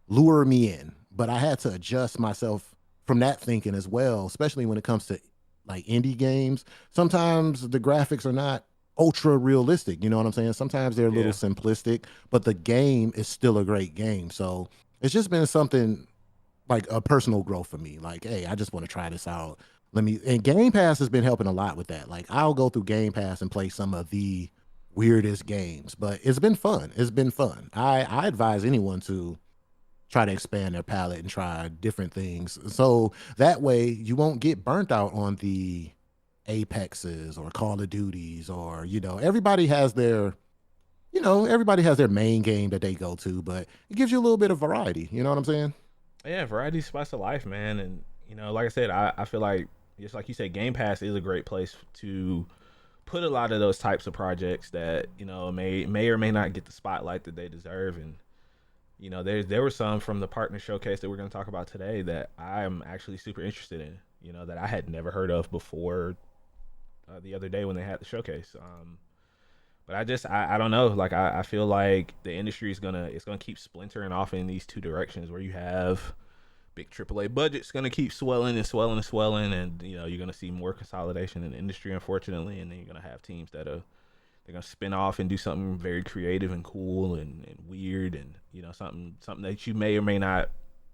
lure me in. But I had to adjust myself from that thinking as well, especially when it comes to like indie games. Sometimes the graphics are not ultra realistic. You know what I'm saying? Sometimes they're a little Yeah. simplistic, but the game is still a great game. So it's just been something like a personal growth for me. Like, hey, I just want to try this out. And Game Pass has been helping a lot with that. Like, I'll go through Game Pass and play some of the weirdest games, but it's been fun. It's been fun. I advise anyone to try to expand their palette and try different things. So that way you won't get burnt out on the Apexes or Call of Duties, or everybody has their everybody has their main game that they go to, but it gives you a little bit of variety. You know what I'm saying? Yeah, variety spice of life, man. And like I said, I feel like just like you said, Game Pass is a great place to put a lot of those types of projects that may or may not get the spotlight that they deserve. And there were some from the partner showcase that we're going to talk about today that I'm actually super interested in. That I had never heard of before the other day when they had the showcase. But I don't know. Like I feel like the industry is gonna keep splintering off in these two directions where you have big AAA budgets gonna keep swelling and swelling and swelling, and you're gonna see more consolidation in the industry, unfortunately, and then you're gonna have teams that are they're gonna spin off and do something very creative and cool and weird, and something that you may or may not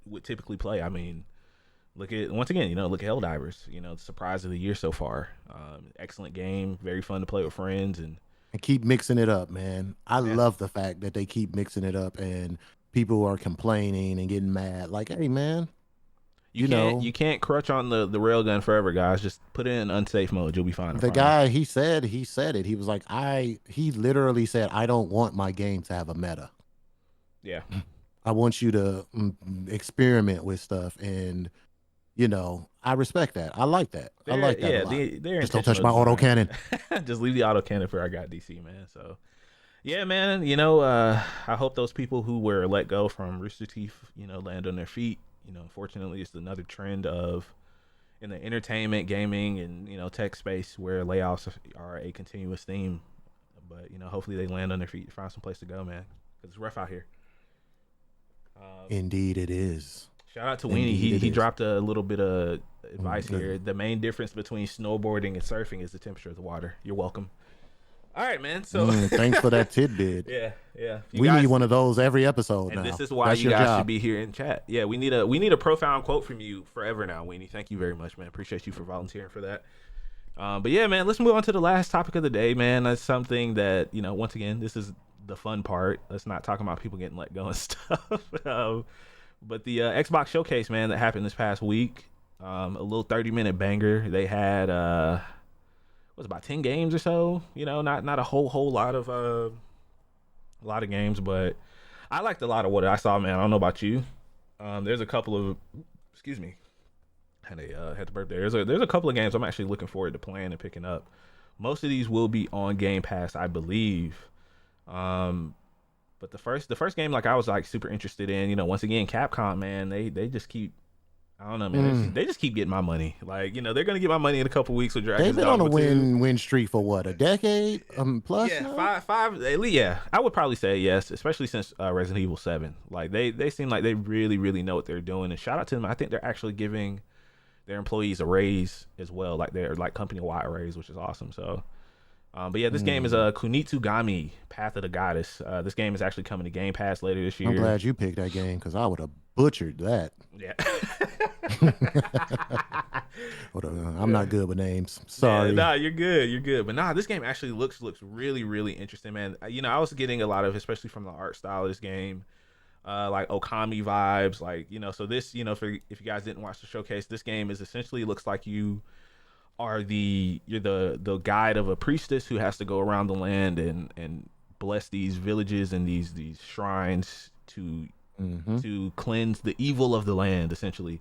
would typically play. I mean, look at Helldivers. The surprise of the year so far. Excellent game, very fun to play with friends, and keep mixing it up, man. I yeah. love the fact that they keep mixing it up and people are complaining and getting mad. Like, hey, man, you can't crutch on the railgun forever, guys. Just put it in unsafe mode. You'll be fine. The guy, he said it. He was like, he literally said, I don't want my game to have a meta. Yeah. I want you to experiment with stuff, and I respect that. I like that. I like that. Yeah, just don't touch my autocannon. Just leave the autocannon for I got DC, man. So, yeah, man. I hope those people who were let go from Rooster Teeth, land on their feet. Unfortunately, it's another trend in the entertainment, gaming, and tech space where layoffs are a continuous theme. But hopefully they land on their feet, find some place to go, man. 'Cause it's rough out here. Indeed, it is. Shout out to Weenie. He dropped a little bit of advice here. The main difference between snowboarding and surfing is the temperature of the water. You're welcome. All right, man. So thanks for that tidbit. Yeah. We need one of those every episode and now. This is why you guys should be here in chat. Yeah, we need a profound quote from you forever now, Weenie. Thank you very much, man. Appreciate you for volunteering for that. But yeah, man, let's move on to the last topic of the day, man. That's something that, once again, this is the fun part. Let's not talk about people getting let go and stuff. But the Xbox showcase, man, that happened this past week, a little 30-minute banger. They had about 10 games or so. Not a whole lot of games, but I liked a lot of what I saw, man. I don't know about you. There's a couple of, excuse me, had the birthday. There's a couple of games I'm actually looking forward to playing and picking up. Most of these will be on Game Pass, I believe. But the first game, like, I was like super interested in. Once again, Capcom, man, they just keep, I don't know, man. They just keep getting my money. Like, they're gonna get my money in a couple weeks with Dragon's Dogma. They've been on a 2. win streak for what, a decade plus? Yeah, now? five. At least, yeah. I would probably say yes, especially since Resident Evil 7. Like, they seem like they really, really know what they're doing. And shout out to them. I think they're actually giving their employees a raise as well, like their company wide raise, which is awesome. So. But yeah, this game is Kunitsugami, Path of the Goddess. This game is actually coming to Game Pass later this year. I'm glad you picked that game because I would have butchered that. Yeah. I'm not good with names. Sorry. Nah, you're good. You're good. But this game actually looks really, really interesting, man. I was getting a lot of, especially from the art style of this game, like Okami vibes. Like, so this, if you guys didn't watch the showcase, this game is essentially looks like you're the guide of a priestess who has to go around the land and bless these villages and these shrines to cleanse the evil of the land, essentially.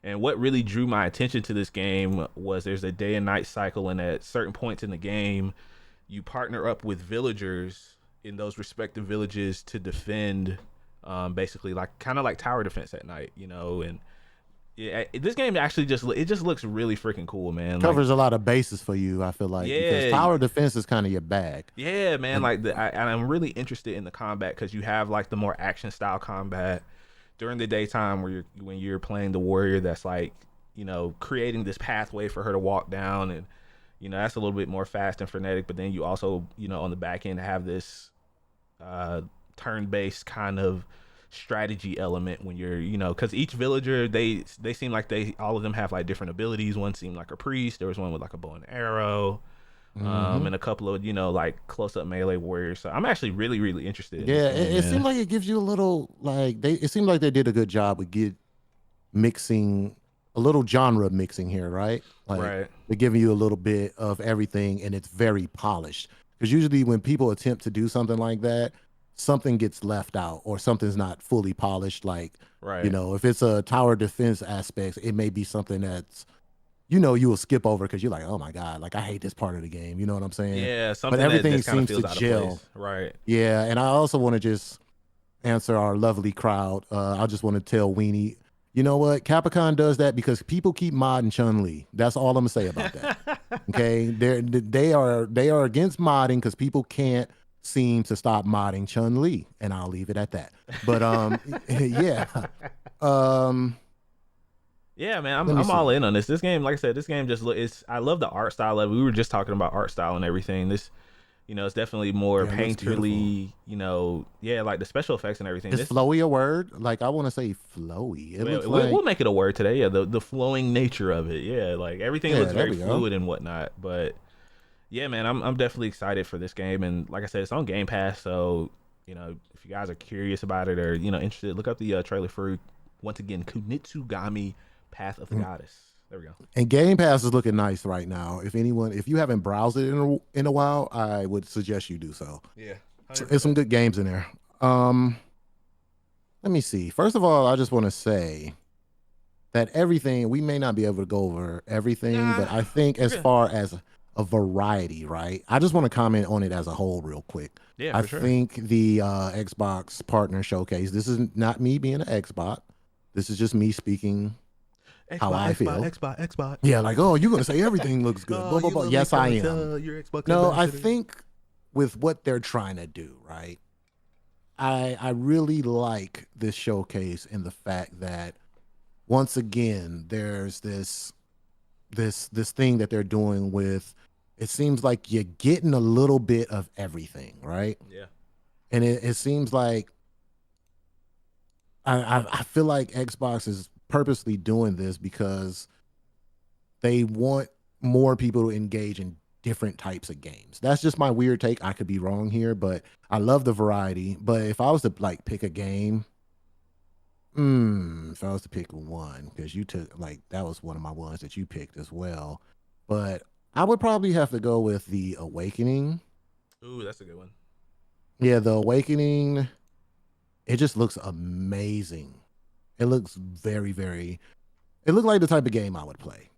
And what really drew my attention to this game was there's a day and night cycle, and at certain points in the game you partner up with villagers in those respective villages to defend, basically like kind of like tower defense at night, and yeah, this game actually just looks really freaking cool, man. Covers a lot of bases for you, I feel like. Yeah, because tower defense is kind of your bag. Yeah, man. Like, I'm really interested in the combat because you have like the more action style combat during the daytime when you're playing the warrior that's like, creating this pathway for her to walk down, and that's a little bit more fast and frenetic. But then you also, on the back end have this turn-based kind of strategy element when you're, because each villager, they seem like all of them have like different abilities. One seemed like a priest. There was one with like a bow and arrow, and a couple of like close-up melee warriors. So I'm actually really, really interested in this game, it seemed like it gives you a little, like, it seemed like they did a good job with mixing a little genre mixing here, right? Like Right. they're giving you a little bit of everything and it's very polished. Because usually when people attempt to do something like that, something gets left out or something's not fully polished. Like, Right. if it's a tower defense aspect, it may be something that's, you will skip over because you're like, oh my God, like I hate this part of the game. You know what I'm saying? Yeah, But something that everything just kind of seems to feels out of gel. place. Right. Yeah. And I also want to just answer our lovely crowd. I just want to tell Weenie, you know what? Capcom does that because people keep modding Chun Li. That's all I'm gonna say about that. Okay, they are against modding because people can't seem to stop modding Chun Li, and I'll leave it at that. But yeah. Um, Yeah, man, let me I'm all see. in on this. This game, like I said, this game just look. It's I love the art style of it. We were just talking about art style and everything. This, it's definitely more Yeah, it looks beautiful. painterly. Yeah, like the special effects and everything. Is This, flowy a word? Like I want to say flowy. It looks we'll like make it a word today. Yeah, the flowing nature of it. Yeah, like everything looks yeah. There very we go. fluid and whatnot. But yeah, man, I'm definitely excited for this game. And like I said, it's on Game Pass, so if you guys are curious about it or interested, look up the trailer for once again Kunitsugami Path of the Goddess. There we go. And Game Pass is looking nice right now. If you haven't browsed it in a while, I would suggest you do so. Yeah, There's some 100%. good games in there. Um, Let me see. First of all, I just want to say that everything we may not be able to go over everything, Nah, but I think we're as good. far as a variety, right? I just want to comment on it as a whole real quick. Yeah, I for sure. think the Xbox partner showcase. This is not me being an Xbox. This is just me speaking how Xbox, I Xbox, feel. Xbox, Xbox. Yeah, like, oh, you're gonna say everything looks good. Oh, Blah blah you blah. love Yes, I Xbox. am. You're Xbox No, I ambassador. think with what they're trying to do, right? I really like this showcase in the fact that once again there's this thing that they're doing with it seems like you're getting a little bit of everything, right? Yeah. And it seems like I feel like Xbox is purposely doing this because they want more people to engage in different types of games. That's just my weird take. I could be wrong here, but I love the variety. But if I was to like pick a game, if I was to pick one, because you took like that was one of my ones that you picked as well. But I would probably have to go with the Awakening. Ooh, that's a good one. Yeah, the Awakening, it just looks amazing. It looks very, very it looked like the type of game I would play.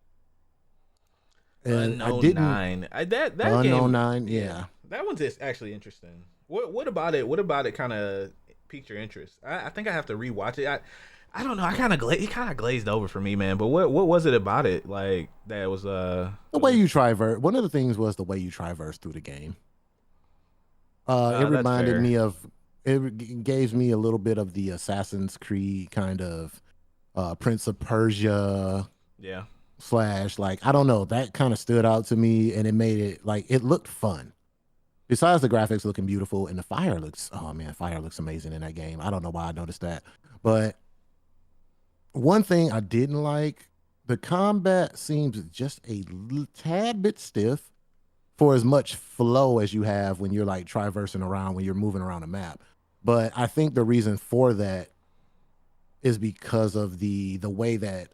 And I Unknown didn't Nine. That Unknown game. Nine, Yeah, yeah. that one's just actually interesting. What about it? What about it? Kind of piqued your interest? I think I have to rewatch it. I don't know. It kind of glazed over for me, man. But what was it about it like that was The that was way you interesting? traverse, one of the things was the way you traverse through the game. It That's reminded fair. me of, it gave me a little bit of the Assassin's Creed kind of Prince of Persia Yeah. slash, like, I don't know, that kind of stood out to me and it made it like, it looked fun. Besides the graphics looking beautiful and the fire looks, oh man, fire looks amazing in that game. I don't know why I noticed that. But one thing I didn't like, the combat seems just a tad bit stiff for as much flow as you have when you're like traversing around when you're moving around a map. But I think the reason for that is because of the way that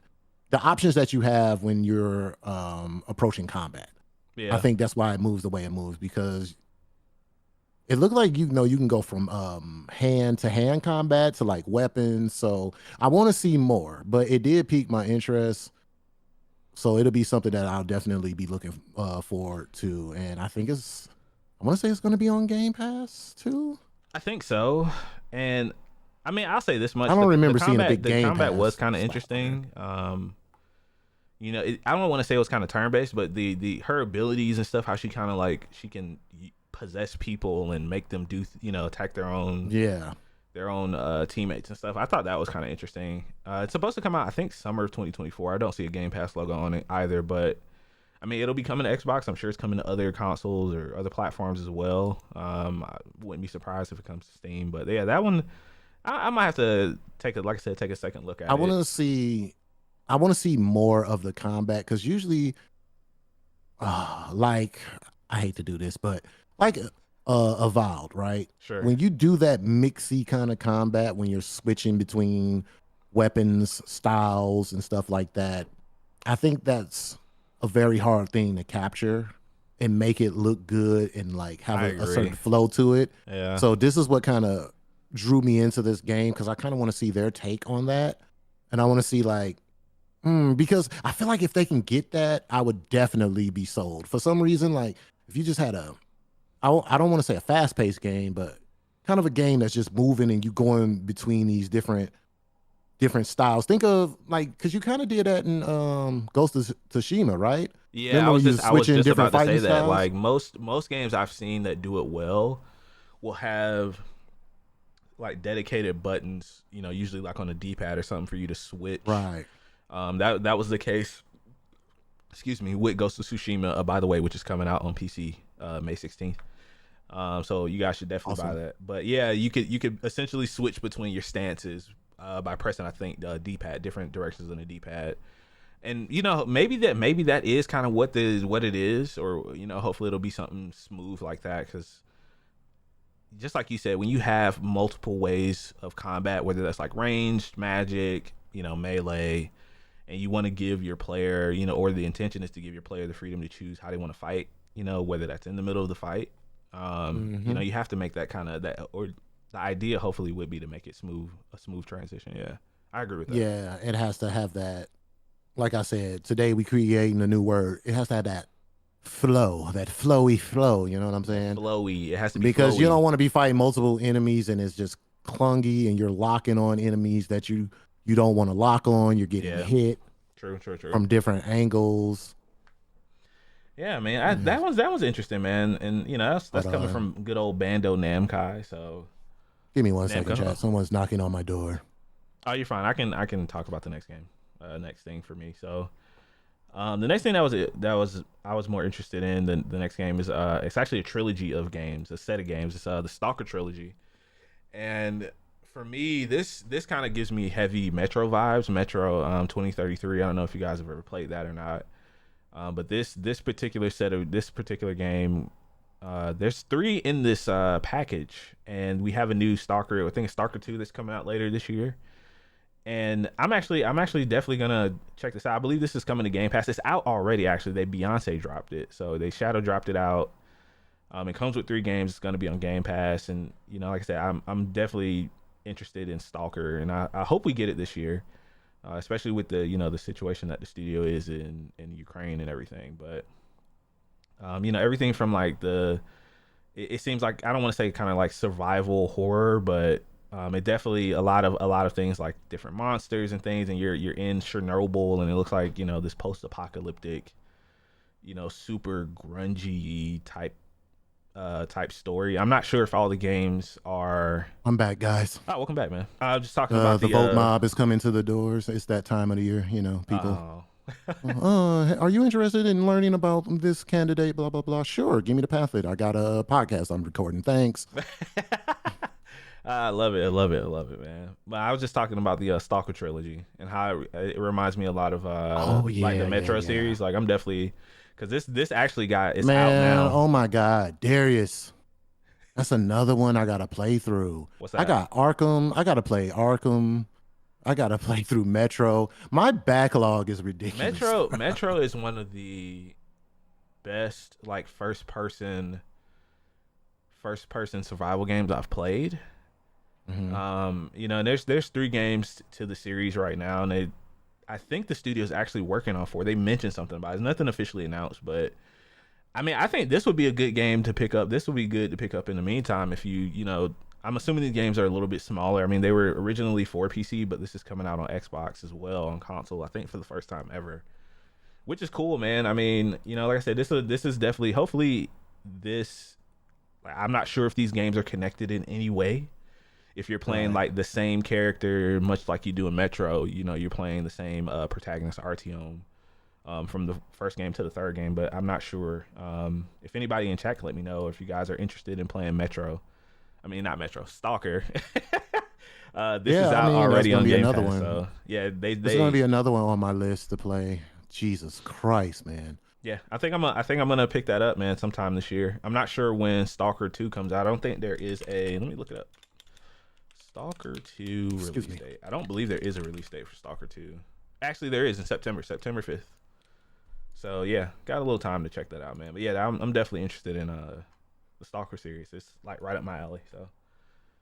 the options that you have when you're approaching combat. I Yeah. think that's why it moves the way it moves because it looked like you can go from hand to hand combat to like weapons. So I want to see more, but it did pique my interest. So it'll be something that I'll definitely be looking forward to. And I want to say it's going to be on Game Pass too. I think so. And I mean, I'll say this I much: don't the remember seeing a combat big the Game combat was Pass kind of slap on there. interesting. I don't want to say it was kind of turn based, but the her abilities and stuff, how she kind of like she can possess people and make them do attack Yeah. their own teammates and stuff. I thought that was kind of interesting. It's supposed to come out, I think, summer of 2024. I don't see a Game Pass logo on it either, but I mean, it'll be coming to Xbox. I'm sure it's coming to other consoles or other platforms as well. I wouldn't be surprised if it comes to Steam, but yeah, that one I might have to like I said, take a second look I at want it. to see I want to see more of the combat cuz usually like I hate to do this, but like Avowed, right? Sure. When you do that mixy kind of combat when you're switching between weapons styles and stuff like that. I think that's a very hard thing to capture and make it look good and like have I a certain agree. flow to it. Yeah. So this is what kind of drew me into this game because I kind of want to see their take on that, and I want to see like because I feel like if they can get that, I would definitely be sold. For some reason, like if you just had I don't want to say a fast paced game, but kind of a game that's just moving and you going between these different styles. Think of like because you kind of did that in Ghost of Tsushima, right? Yeah, Remember when you was I was switching just different about to say fighting that. styles? Like most games I've seen that do it well will have like dedicated buttons, usually like on a D-pad or something for you to switch. Right. That was the case. Excuse me, with Ghost of Tsushima, by the way, which is coming out on PC May 16th. So you guys should definitely buy Awesome. that. But yeah, you could essentially switch between your stances by pressing, I think, D-pad, different directions on the D-pad. And maybe that is kind of what it is, or hopefully it'll be something smooth like that. Because just like you said, when you have multiple ways of combat, whether that's like ranged, magic, melee, and you want to give your player, or the intention is to give your player the freedom to choose how they want to fight, whether that's in the middle of the fight, Hmm. you have to make that kind of that, or the idea hopefully would be to make it a smooth transition. Yeah, I agree with that. Yeah, it has to have that. Like I said, today we creating a new word. It has to have that flow, that flowy flow. You know what I'm That saying? flowy, it has to be Because you flowy. don't want to be fighting multiple enemies and it's just clunky and you're locking on enemies that you don't want to lock on. You're getting Yeah, hit true, true, true. from different angles. Yeah, man, Yeah. that was interesting, man, and But that's coming from good old Bando Namkai. So give me 1 second, Namco. chat. Someone's knocking on my door. Oh, you're fine. I can talk about the next game, next thing for me. So, the next thing that was I was more interested in than the next game is it's actually a trilogy of games, a set of games. It's the Stalker trilogy, and for me, this kind of gives me heavy Metro vibes. Metro 2033. I don't know if you guys have ever played that or not, but this particular game. There's three in this package, and we have a new Stalker. I think it's Stalker 2 that's coming out later this year. And I'm actually definitely gonna check this out. I believe this is coming to Game Pass. It's out already. Actually, Beyonce dropped it, so they shadow dropped it out. It comes with 3 games. It's gonna be on Game Pass, and like I said, I'm definitely interested in Stalker, and I hope we get it this year, especially with the situation that the studio is in Ukraine and everything. But everything from like it seems like, I don't want to say kind of like survival horror, but it definitely a lot of things like different monsters and things, and you're in Chernobyl, and it looks like this post-apocalyptic, super grungy type story. I'm not sure if all the games are. I'm back, guys. Oh, welcome back, man. I'm just talking about The the vote mob is coming to the doors. It's that time of the year, people. oh. Are you interested in learning about this candidate? Blah blah blah. Sure, give me the pamphlet. I got a podcast I'm recording. Thanks. I love it. I love it. I love it, man. But I was just talking about the Stalker trilogy and how it reminds me a lot of Oh like yeah, the yeah, Metro yeah. series. Like I'm definitely, because this actually it's out Man, now. oh my God, Darius. That's another one I gotta play through. What's I that? got Arkham. I gotta play Arkham. I gotta play through Metro. My backlog is ridiculous. Metro is one of the best like first person survival games I've played. Mhm. And there's 3 games to the series right now, and I think the studio is actually working on 4. They mentioned something about it. It's nothing officially announced, but I mean, I think this would be a good game to pick up. This would be good to pick up in the meantime if I'm assuming these games are a little bit smaller. I mean, they were originally for PC, but this is coming out on Xbox as well, on console, I think for the first time ever, which is cool, man. I mean, like I said, this is definitely, hopefully this. I'm not sure if these games are connected in any way. If you're playing Right. like the same character, much like you do in Metro, you're playing the same protagonist, Artyom, from the first game to the third game. But I'm not sure. If anybody in chat can let me know if you guys are interested in playing Metro. I mean, not Metro, Stalker. This is Yeah, I out mean that's already gonna on be Game another Pass. one. So yeah, There's gonna be another one on my list to play. Jesus Christ, man. yeah, I think I'm gonna pick that up, man, sometime this year. I'm not sure when Stalker 2 comes out. I don't think there is a. Let me look it up. Stalker 2 Excuse release me. date. I don't believe there is a release date for Stalker 2. Actually, there is in September 5th. So yeah, got a little time to check that out, man. But yeah, I'm definitely interested in the Stalker series. It's like right up my alley.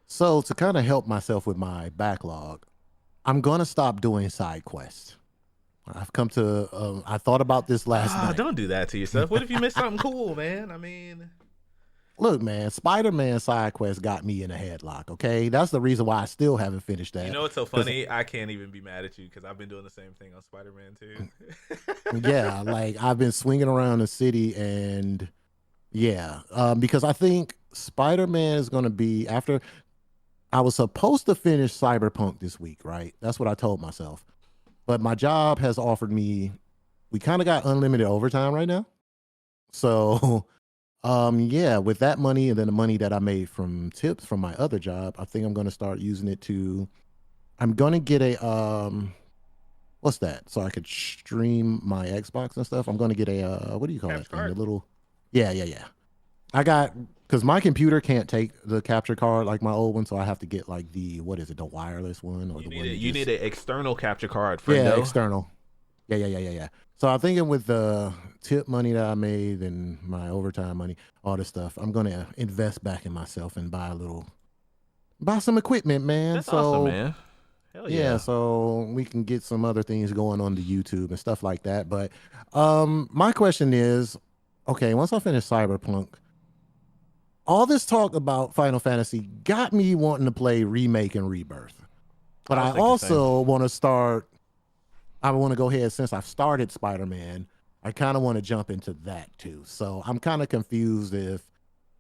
So to kind of help myself with my backlog, I'm gonna stop doing side quests. I've come to. I thought about this last night. Don't do that to yourself. What if you miss something cool, man? I mean, Look, man, Spider-Man side quest got me in a headlock. Okay, that's the reason why I still haven't finished that. you know what's so 'Cause, funny? I can't even be mad at you because I've been doing the same thing on Spider-Man too. yeah, like I've been swinging around the city, and yeah, because I think Spider-Man is gonna be after. I was supposed to finish Cyberpunk this week, right? That's what I told myself. But my job has offered me. We kind of got unlimited overtime right now, so yeah, with that money and then the money that I made from tips from my other job, I think I'm going to start using it to. I'm going to get a what's that? So I could stream my Xbox and stuff. I'm going to get a what do you call that Capture thing? The card. little yeah. I got because my computer can't take the capture card like my old one, so I have to get like the what is it, the wireless one or You the need one it. you You just need an external capture card, yeah friendo. external. Yeah. So I'm thinking with the tip money that I made and my overtime money, all this stuff, I'm gonna invest back in myself and buy some equipment, man. That's awesome, So man. Hell yeah, yeah. so we can get some other things going on the YouTube and stuff like that. But my question is, okay, once I finish Cyberpunk, all this talk about Final Fantasy got me wanting to play Remake and Rebirth. But I was I thinking the same. also want to start I want to go ahead since I've started Spider Man. I kind of want to jump into that too. So I'm kind of confused if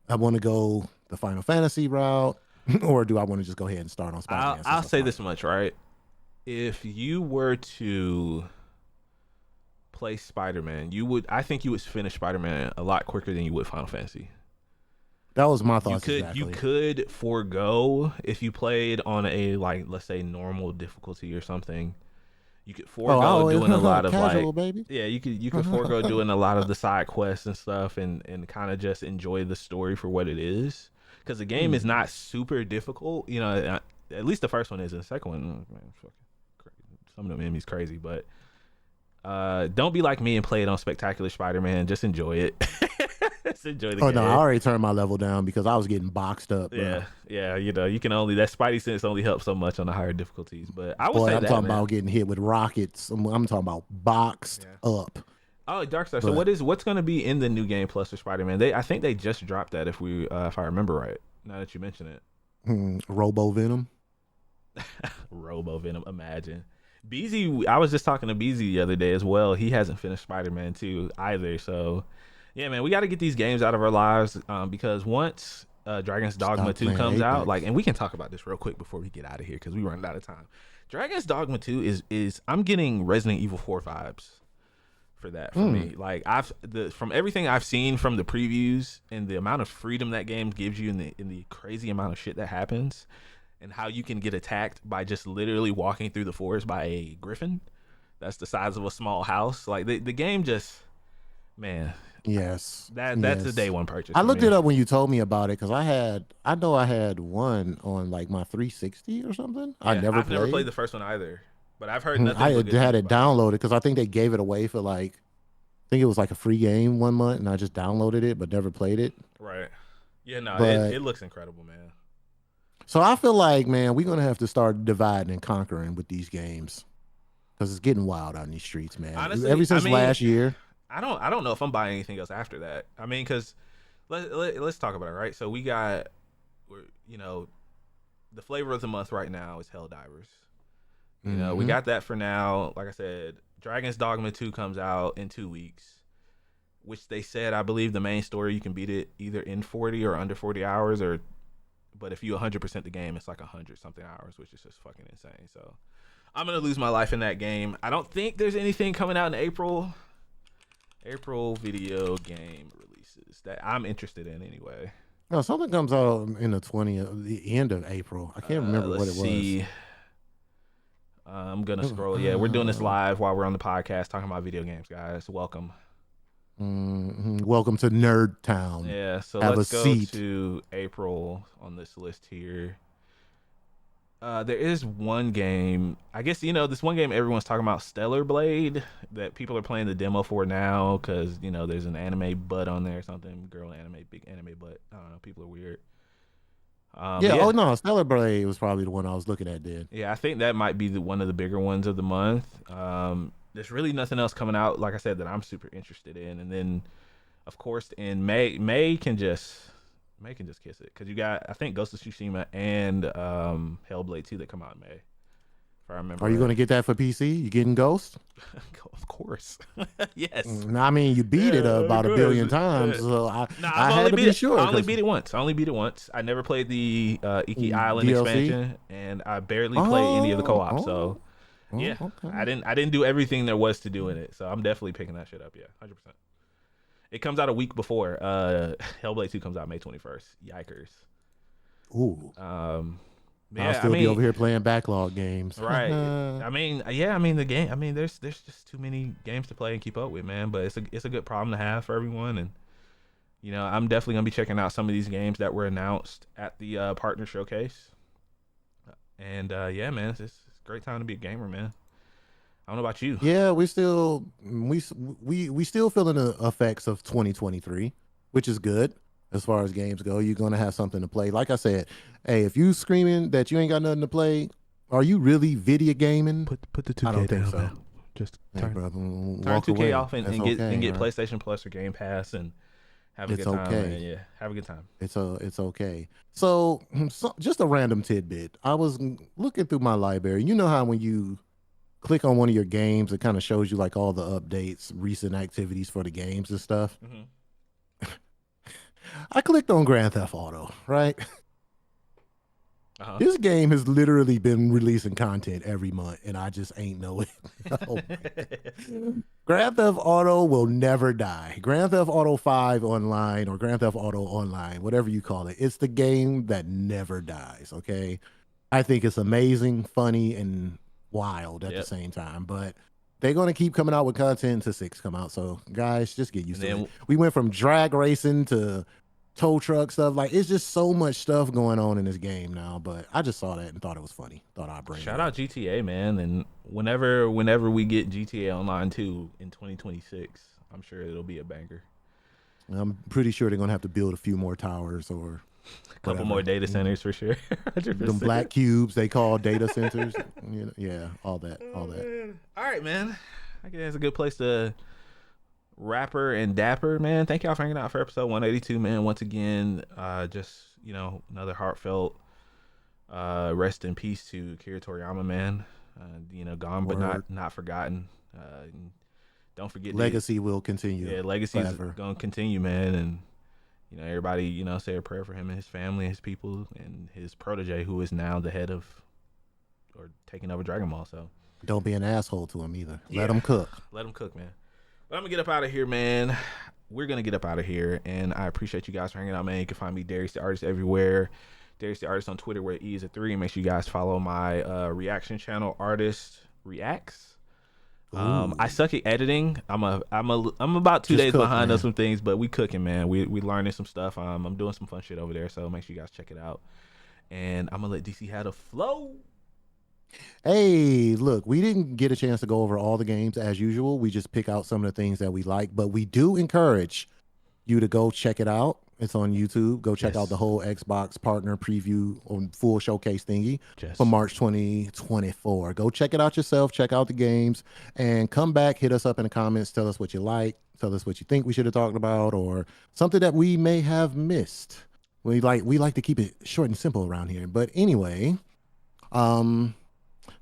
I want to go the Final Fantasy route or do I want to just go ahead and start on Spider Man I'll since I say this started? much, right? If you were to play Spider-Man, I think you would finish Spider-Man a lot quicker than you would Final Fantasy. That was my You thoughts could you exactly. could forego if you played on a like let's say normal difficulty or something. You could Oh, I forego doing a always lot of like casual, baby. yeah, you could forego doing a lot of the side quests and stuff and kind of just enjoy the story for what it is. Because the game is Hmm. not super difficult, at least the first one is. And the second one, man, fucking crazy. Some of them enemies crazy, but don't be like me and play it on Spectacular Spider-Man. Just enjoy it. Just enjoy the Oh no, I game. already turned my level down because I was getting boxed up, bro. Yeah. You can only that Spidey sense only helps so much on the higher difficulties. But I would Boy, say I'm that, talking man. about getting hit with rockets. I'm talking about boxed Yeah. up. Oh, Darkstar. So But what's going to be in the new game plus for Spider-Man? I think they just dropped that if I remember right. Now that you mention it, Robo Venom. Robo Venom. Imagine. Beezy, I was just talking to Beezy the other day as well. He hasn't finished Spider-Man 2 either. So, yeah, man, we got to get these games out of our lives because once Dragon's Dogma Stop 2 playing comes out, like, Apex. and we can talk about this real quick before we get out of here because we running out of time. Dragon's Dogma 2 is I'm getting Resident Evil 4 vibes for that for Hmm. me. Like from everything I've seen from the previews and the amount of freedom that game gives you in the crazy amount of shit that happens and how you can get attacked by just literally walking through the forest by a griffin that's the size of a small house. Like the game just man, Yes. that's a day Yes. one purchase I for looked me. it up when you told me about it because I know I had one on like my 360 or something. I Yeah, never I've never played played. the first one either, but I've heard nothing I but had good had things it about it. downloaded because I think they gave it away for like, I think it was like a free game 1 month and I just downloaded it but never played it. Right. Yeah, no, But it looks incredible, man. so I feel like, man, we're going to have to start dividing and conquering with these games because it's getting wild out in these streets, man. Honestly, Ever I since mean, last year. I don't know if I'm buying anything else after that. I mean, because let's talk about it, right? So we got, you know, the flavor of the month right now is Helldivers. We Hmm. got that for now. Like I said, Dragon's Dogma 2 comes out in 2 weeks, which they said I believe the main story you can beat it either in 40 or under 40 hours, or but if you 100% the game, it's like 100 something hours, which is just fucking insane. So I'm gonna lose my life in that game. I don't think there's anything coming out in April. April video game releases that I'm interested in anyway. No, something comes out in the 20th, the end of April. I can't remember Let's what it was. see. I'm gonna scroll. Yeah, we're doing this live while we're on the podcast talking about video games, guys. Welcome. Welcome to Nerd Town. Yeah, so Have a let's go seat. to April on this list here. There is one game. I guess this one game everyone's talking about, Stellar Blade, that people are playing the demo for now because there's an anime butt on there or something. Girl anime, big anime butt. I don't know. People are weird. Yeah. But Oh no, Stellar Blade was probably the one I was looking at. Then. yeah, I think that might be one of the bigger ones of the month. There's really nothing else coming out, like I said, that I'm super interested in. And then, of course, in May can just kiss it because you got, I think, Ghost of Tsushima and Hellblade 2 that come out in May. If I remember. Are you going to get that for PC? You getting Ghost? Of course. Yes. I mean, you beat it about a billion times, so I had to be sure. I only beat it once. I never played the Iki Island DLC? expansion, and I barely played any of the co-op. So yeah, okay. I didn't do everything there was to do in it. So I'm definitely picking that shit up. Yeah, 100%. It comes out a week before Hellblade 2 comes out May 21st. Yikers. Ooh. Yeah, I'll still be over here playing backlog games. Right. The game. There's just too many games to play and keep up with, man. But it's a good problem to have for everyone, and I'm definitely gonna be checking out some of these games that were announced at the partner showcase. And yeah, man, it's a great time to be a gamer, man. I don't know about you. Yeah, we still feeling the effects of 2023, which is good. As far as games go, you're gonna have something to play. Like I said, hey, if you screaming that you ain't got nothing to play, are you really video gaming? Put the 2K I don't down, think so. man. Just turn, brother, turn walk 2K away. off and That's get okay, right? PlayStation Plus or Game Pass and have a It's good time. okay. Man. Yeah, have a good time. It's okay. So just a random tidbit. I was looking through my library. You know how when you click on one of your games, it kind of shows you like all the updates, recent activities for the games and stuff. Mm-hmm. I clicked on Grand Theft Auto, right? Uh-huh. This game has literally been releasing content every month, and I just ain't know it. Oh, Grand Theft Auto will never die. Grand Theft Auto 5 online or Grand Theft Auto Online, whatever you call it, it's the game that never dies, okay? I think it's amazing, funny, and wild at the same time, but they're going to keep coming out with content until 6 come out, so guys, just get used to it. We went from drag racing to tow truck stuff. Like, it's just so much stuff going on in this game now, but I just saw that and thought it was funny. Thought I'd bring Shout out GTA, man. And whenever we get GTA Online 2 in 2026, I'm sure it'll be a banger. I'm pretty sure they're going to have to build a few more towers or a couple more data centers for sure. Them black cubes they call data centers. Yeah, all that. All right, man. I guess that's a good place to Rapper and Dapper, man. Thank y'all for hanging out for episode 182, man. Once again, just another heartfelt rest in peace to Akira Toriyama, man. Gone but not forgotten. Don't forget, legacy will continue. Yeah, legacy is gonna continue, man. And everybody, say a prayer for him and his family, his people, and his protege, who is now the head of or taking over Dragon Ball. So don't be an asshole to him either. Let him cook. Let him cook, man. But I'm going to get up out of here, man. We're going to get up out of here. And I appreciate you guys for hanging out, man. You can find me, Darius the Artist, everywhere. Darius the Artist on Twitter, where E is a 3. Make sure you guys follow my reaction channel, Artist Reacts. I suck at editing. I'm about 2 days behind on some things, but we cooking, man. We learning some stuff. I'm doing some fun shit over there, so make sure you guys check it out. And I'm going to let DC have the flow. Hey, look, we didn't get a chance to go over all the games as usual. We just pick out some of the things that we like, but we do encourage you to go check it out. It's on YouTube. Go check out the whole Xbox partner preview on full showcase thingy for March 2024. Go check it out yourself. Check out the games and come back. Hit us up in the comments. Tell us what you like. Tell us what you think we should have talked about or something that we may have missed. We like to keep it short and simple around here. But anyway, I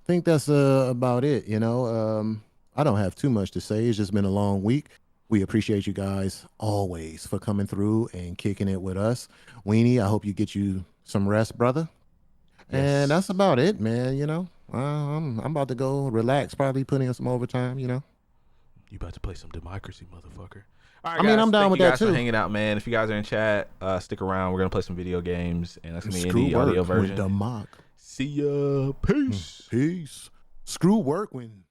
think that's about it. I don't have too much to say. It's just been a long week. We appreciate you guys always for coming through and kicking it with us. Weenie, I hope you get you some rest, brother. Yes. And that's about it, man. I'm about to go relax, probably put in some overtime. You about to play some democracy, motherfucker. All right, guys, I'm down with that too. For hanging out, man. If you guys are in chat, stick around. We're gonna play some video games, and that's gonna be in the audio version. With the mock. See ya. Peace. Peace. Screw work when